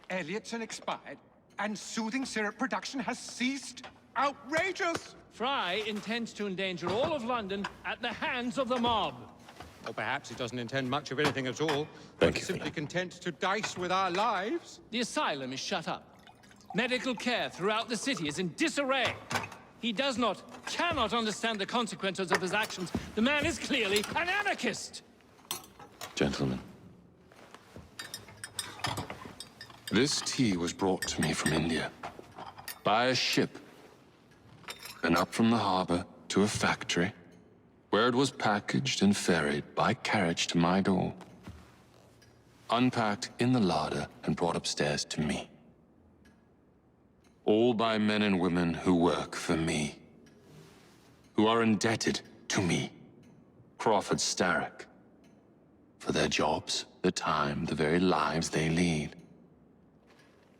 Elliotson expired, and soothing syrup production has ceased? Outrageous! Fry intends to endanger all of London at the hands of the mob. Or perhaps he doesn't intend much of anything at all. Thank but you, simply content to dice with our lives. The asylum is shut up. Medical care throughout the city is in disarray. He cannot understand the consequences of his actions. The man is clearly an anarchist! Gentlemen, this tea was brought to me from India by a ship, and up from the harbor to a factory, where it was packaged and ferried by carriage to my door, unpacked in the larder and brought upstairs to me. All by men and women who work for me, who are indebted to me, Crawford Starrick, for their jobs, the time, the very lives they lead.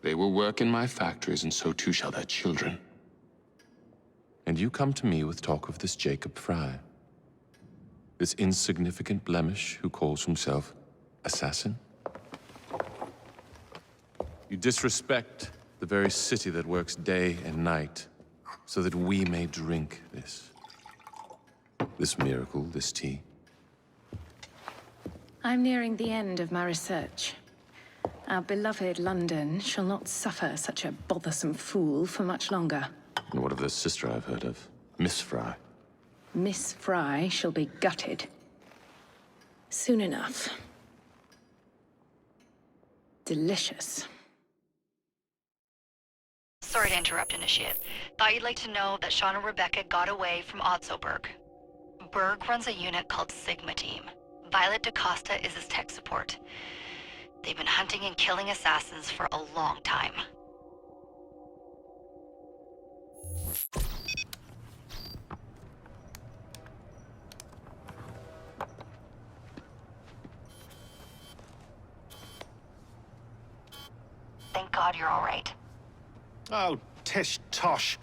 They will work in my factories, and so too shall their children. And you come to me with talk of this Jacob Fry, this insignificant blemish who calls himself assassin? You disrespect the very city that works day and night so that we may drink this miracle, this tea. I'm nearing the end of my research. Our beloved London shall not suffer such a bothersome fool for much longer. And what of the sister I've heard of? Miss Fry. Miss Fry shall be gutted. Soon enough. Delicious. Sorry to interrupt, Initiate. Thought you'd like to know that Sean and Rebecca got away from Otzoberg. Berg runs a unit called Sigma Team. Violet DaCosta is his tech support. They've been hunting and killing assassins for a long time. Thank God you're all right. Oh, tish tosh.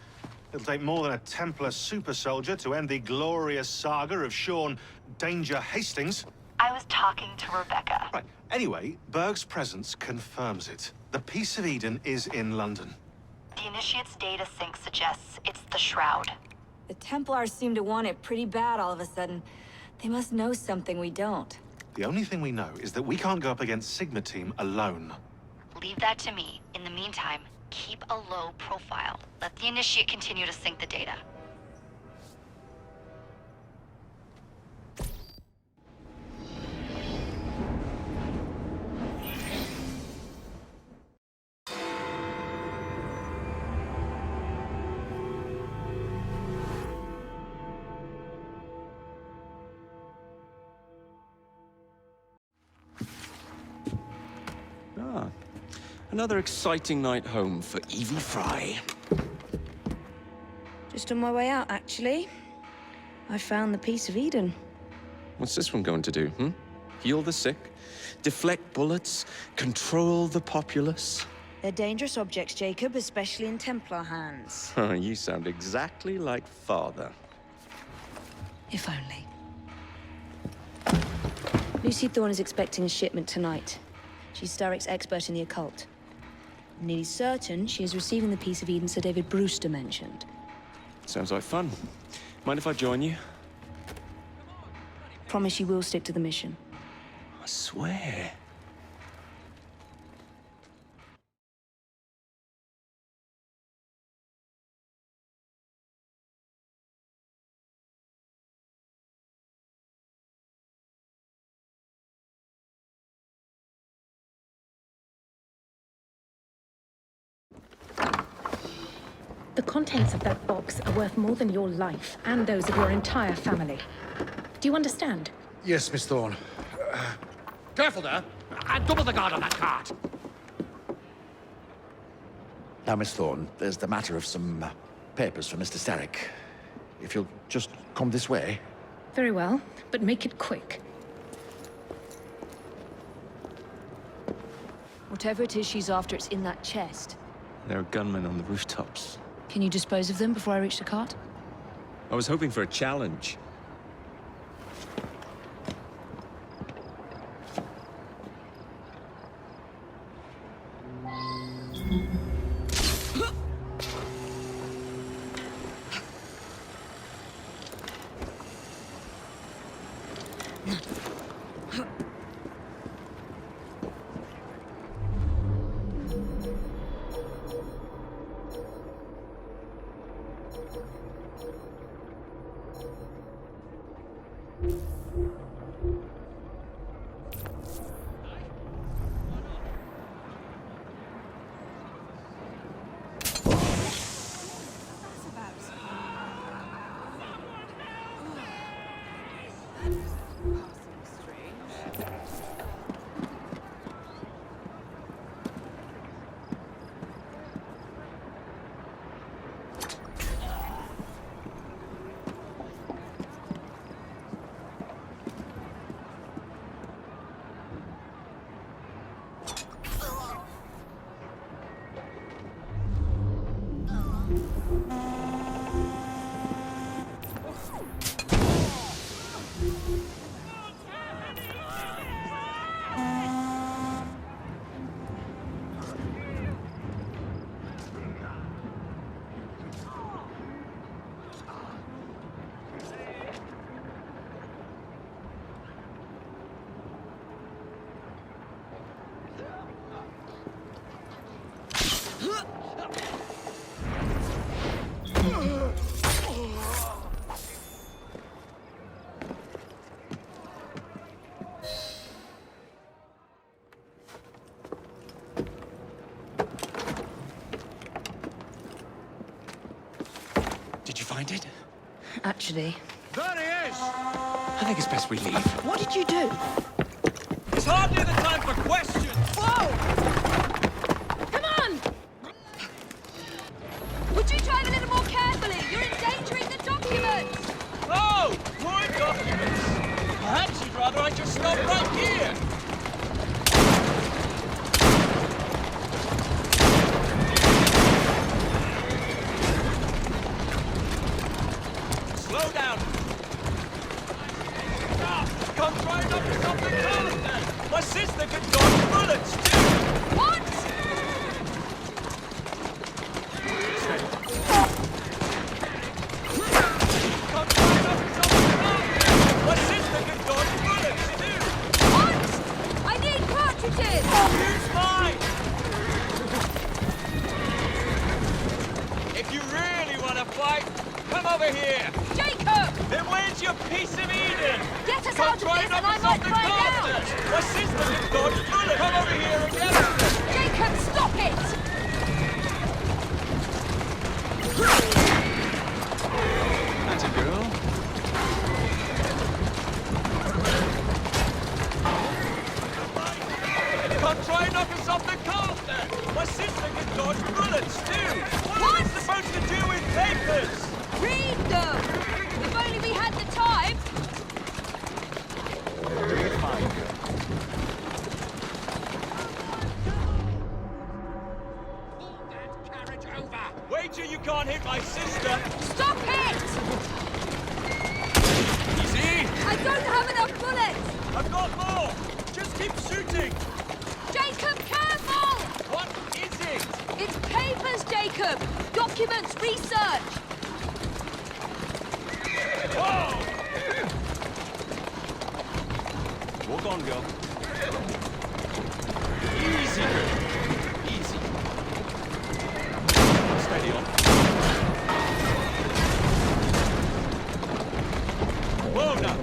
It'll take more than a Templar super soldier to end the glorious saga of Sean Danger Hastings. I was talking to Rebecca. Right. Anyway, Berg's presence confirms it. The Peace of Eden is in London. The Initiate's data sync suggests it's the Shroud. The Templars seem to want it pretty bad all of a sudden. They must know something we don't. The only thing we know is that we can't go up against Sigma Team alone. Leave that to me. In the meantime, keep a low profile. Let the Initiate continue to sync the data. Ah, another exciting night home for Evie Fry. Just on my way out, actually. I found the Peace of Eden. What's this one going to do, Heal the sick, deflect bullets, control the populace? They're dangerous objects, Jacob, especially in Templar hands. You sound exactly like Father. If only. Lucy Thorne is expecting a shipment tonight. She's Starrick's expert in the occult. I'm nearly certain she is receiving the Peace of Eden Sir David Brewster mentioned. Sounds like fun. Mind if I join you? Promise you will stick to the mission. I swear. The contents of that box are worth more than your life and those of your entire family. Do you understand? Yes, Miss Thorne. Careful there! And double the guard on that cart! Now, Miss Thorne, there's the matter of some papers for Mr. Starrick. If you'll just come this way. Very well, but make it quick. Whatever it is she's after, it's in that chest. There are gunmen on the rooftops. Can you dispose of them before I reach the cart? I was hoping for a challenge. Actually. There he is! I think it's best we leave. What did you do? It's hardly the time for questions! Whoa! Come on! Would you drive a little more carefully? You're endangering the documents! Oh! More documents! Perhaps you'd rather I just stop right here! Slow down! Stop! Come try not to stop the car then! My sister can dodge bullets too! What? Come try not to stop the car then! My sister can dodge bullets too! What? I need cartridges! Use mine! If you really want to fight, come over here! Jacob! Then where's your piece of Eden? Get us Come out of try this not and I to stop might the find out! carters! My sister can dodge bullets! Come over here and get us! Jacob, stop it! That's a girl. Come try not to stop the carter! My sister can dodge bullets too! What is it supposed to do with papers? Read them! If only we had the time! Wait till you can't hit my sister! Stop it! Easy! I don't have enough bullets! I've got more! Just keep shooting! Jacob, careful! What is it? It's papers, Jacob! Documents, research! Whoa! Walk on, girl. Easy, girl. Easy. Steady on. Whoa, now.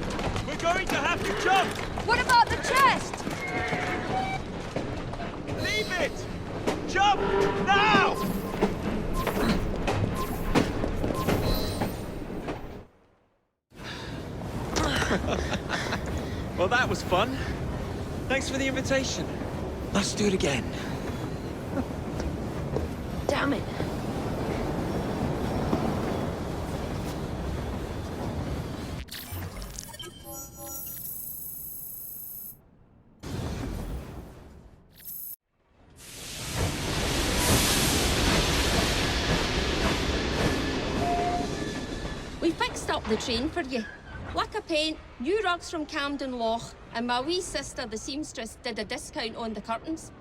We're going to have to jump! What about the chest? Leave it! Jump! Now! Well, that was fun. Thanks for the invitation. Let's do it again. Damn it. We fixed up the train for you. Lacquer paint, new rugs from Camden Loch, and my wee sister, the seamstress, did a discount on the curtains.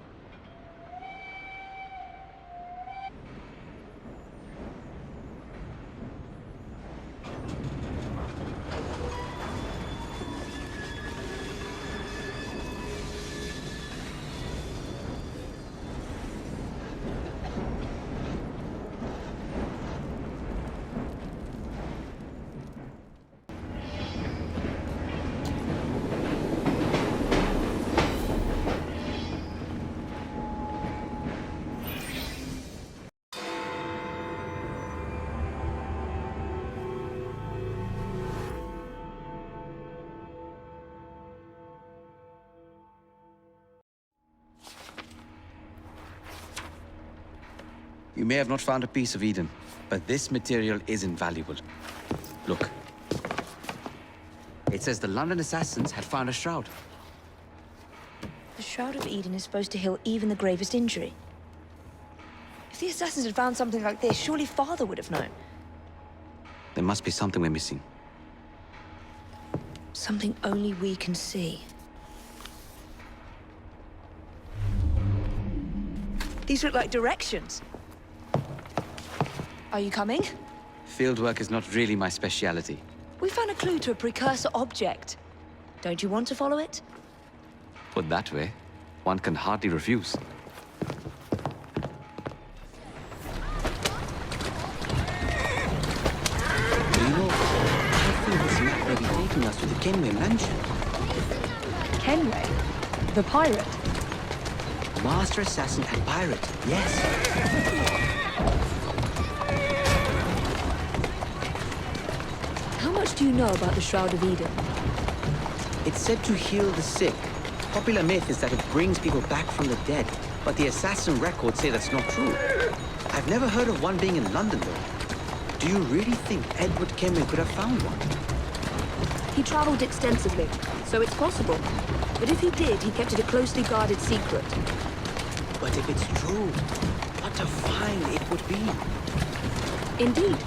You may have not found a piece of Eden, but this material is invaluable. Look. It says the London assassins had found a shroud. The Shroud of Eden is supposed to heal even the gravest injury. If the assassins had found something like this, surely Father would have known. There must be something we're missing. Something only we can see. These look like directions. Are you coming? Fieldwork is not really my speciality. We found a clue to a precursor object. Don't you want to follow it? Put that way, one can hardly refuse. You know, I think this map may be taking us to the Kenway mansion. Kenway? The pirate? Master assassin and pirate, yes. How much do you know about the Shroud of Eden? It's said to heal the sick. Popular myth is that it brings people back from the dead, but the assassin records say that's not true. I've never heard of one being in London, though. Do you really think Edward Kenway could have found one? He traveled extensively, so it's possible. But if he did, he kept it a closely guarded secret. But if it's true, what a find it would be. Indeed.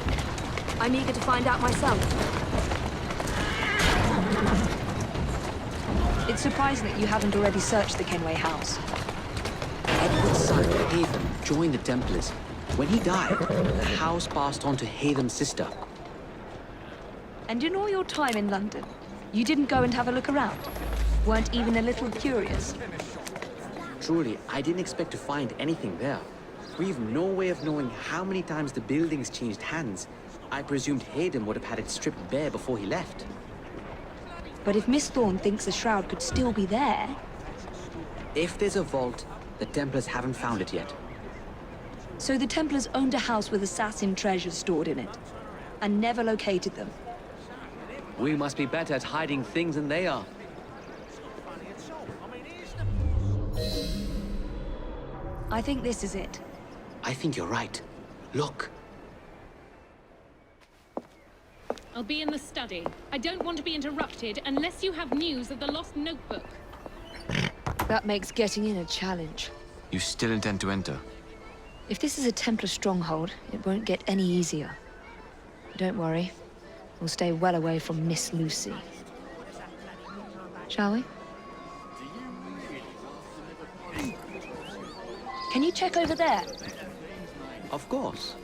I'm eager to find out myself. It's surprising that you haven't already searched the Kenway house. Edward's son, Haytham, joined the Templars. When he died, the house passed on to Haytham's sister. And in all your time in London, you didn't go and have a look around? Weren't even a little curious? Truly, I didn't expect to find anything there. We've no way of knowing how many times the building's changed hands. I presumed Haytham would have had it stripped bare before he left. But if Miss Thorne thinks the shroud could still be there... If there's a vault, the Templars haven't found it yet. So the Templars owned a house with assassin treasures stored in it, and never located them. We must be better at hiding things than they are. I think this is it. I think you're right. Look. I'll be in the study. I don't want to be interrupted unless you have news of the lost notebook. That makes getting in a challenge. You still intend to enter? If this is a Templar stronghold, it won't get any easier. But don't worry. We'll stay well away from Miss Lucy. Shall we? Can you check over there? Of course.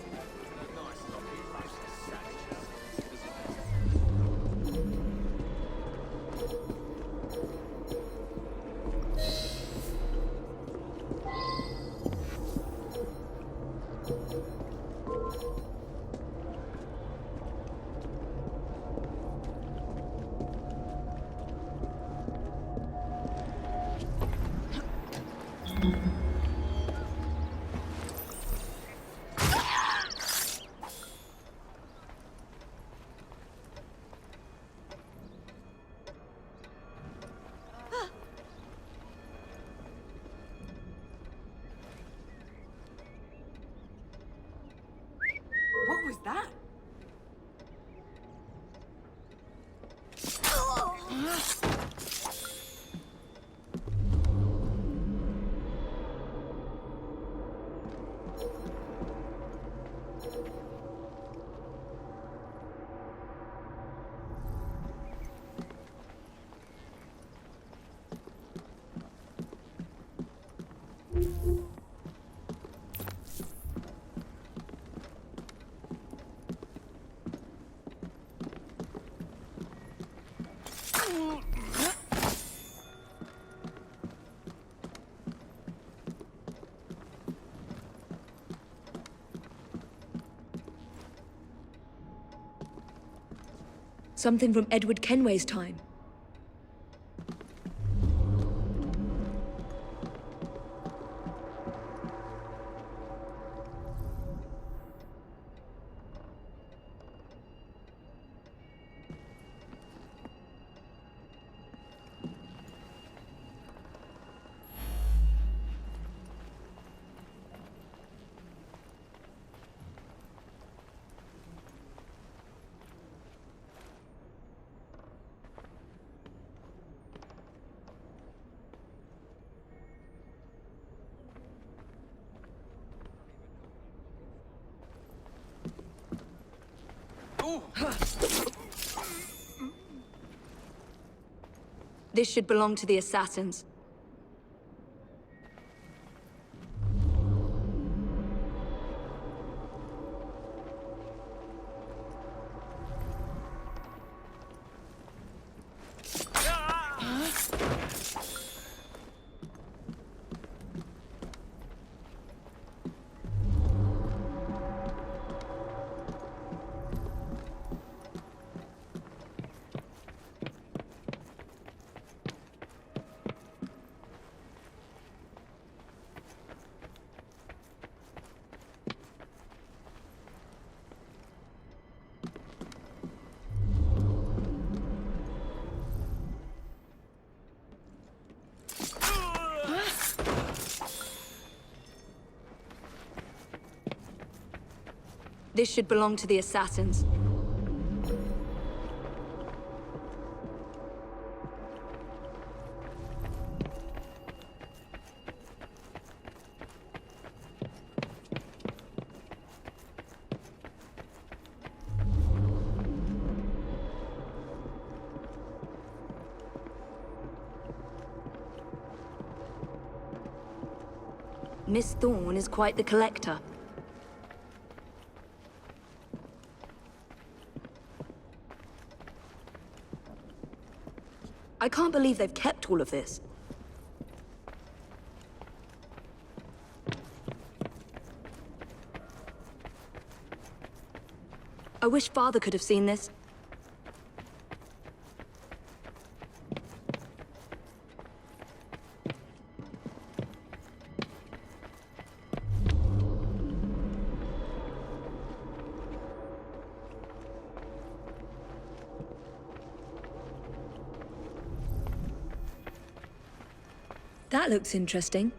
What was that? Something from Edward Kenway's time. This should belong to the assassins. This should belong to the assassins. Miss Thorne is quite the collector. I can't believe they've kept all of this. I wish Father could have seen this. That looks interesting.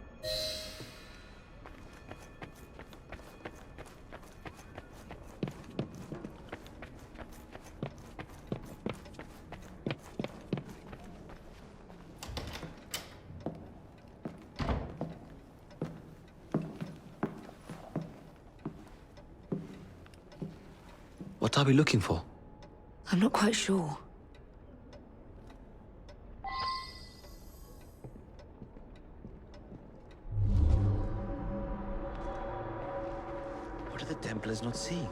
What are we looking for? I'm not quite sure. What are the Templars not seeing?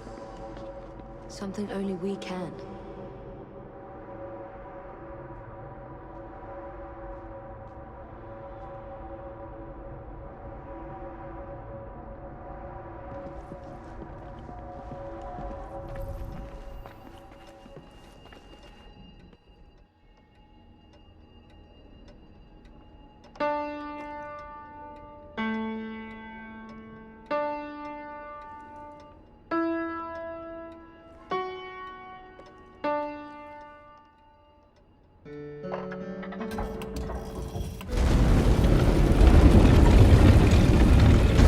Something only we can.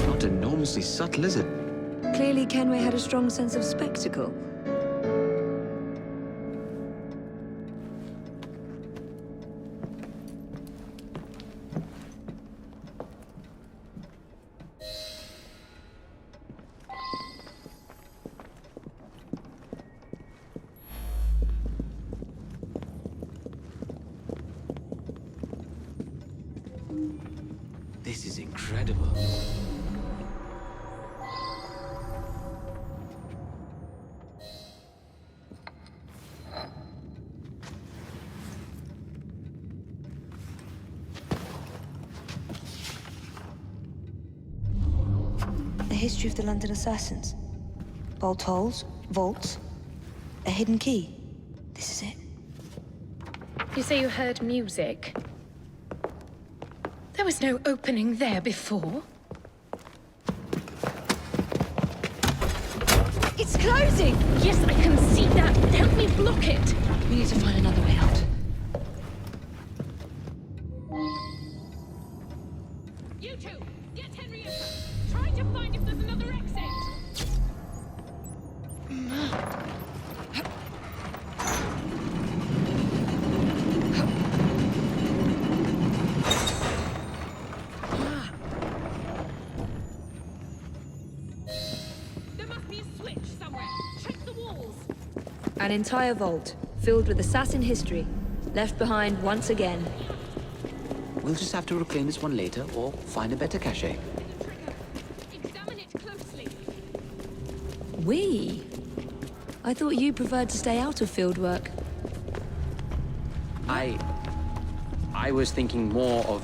Not enormously subtle, is it? Clearly Kenway had a strong sense of spectacle. This is incredible. The history of the London assassins. Bolt holes, vaults, a hidden key. This is it. You say you heard music? There was no opening there before. It's closing! Yes, I can see that. Help me block it. We need to find another way out. You two, get Henrietta. Try to find if there's another exit. An entire vault, filled with assassin history, left behind once again. We'll just have to reclaim this one later, or find a better cache. Examine it closely. We? I thought you preferred to stay out of field work. I was thinking more of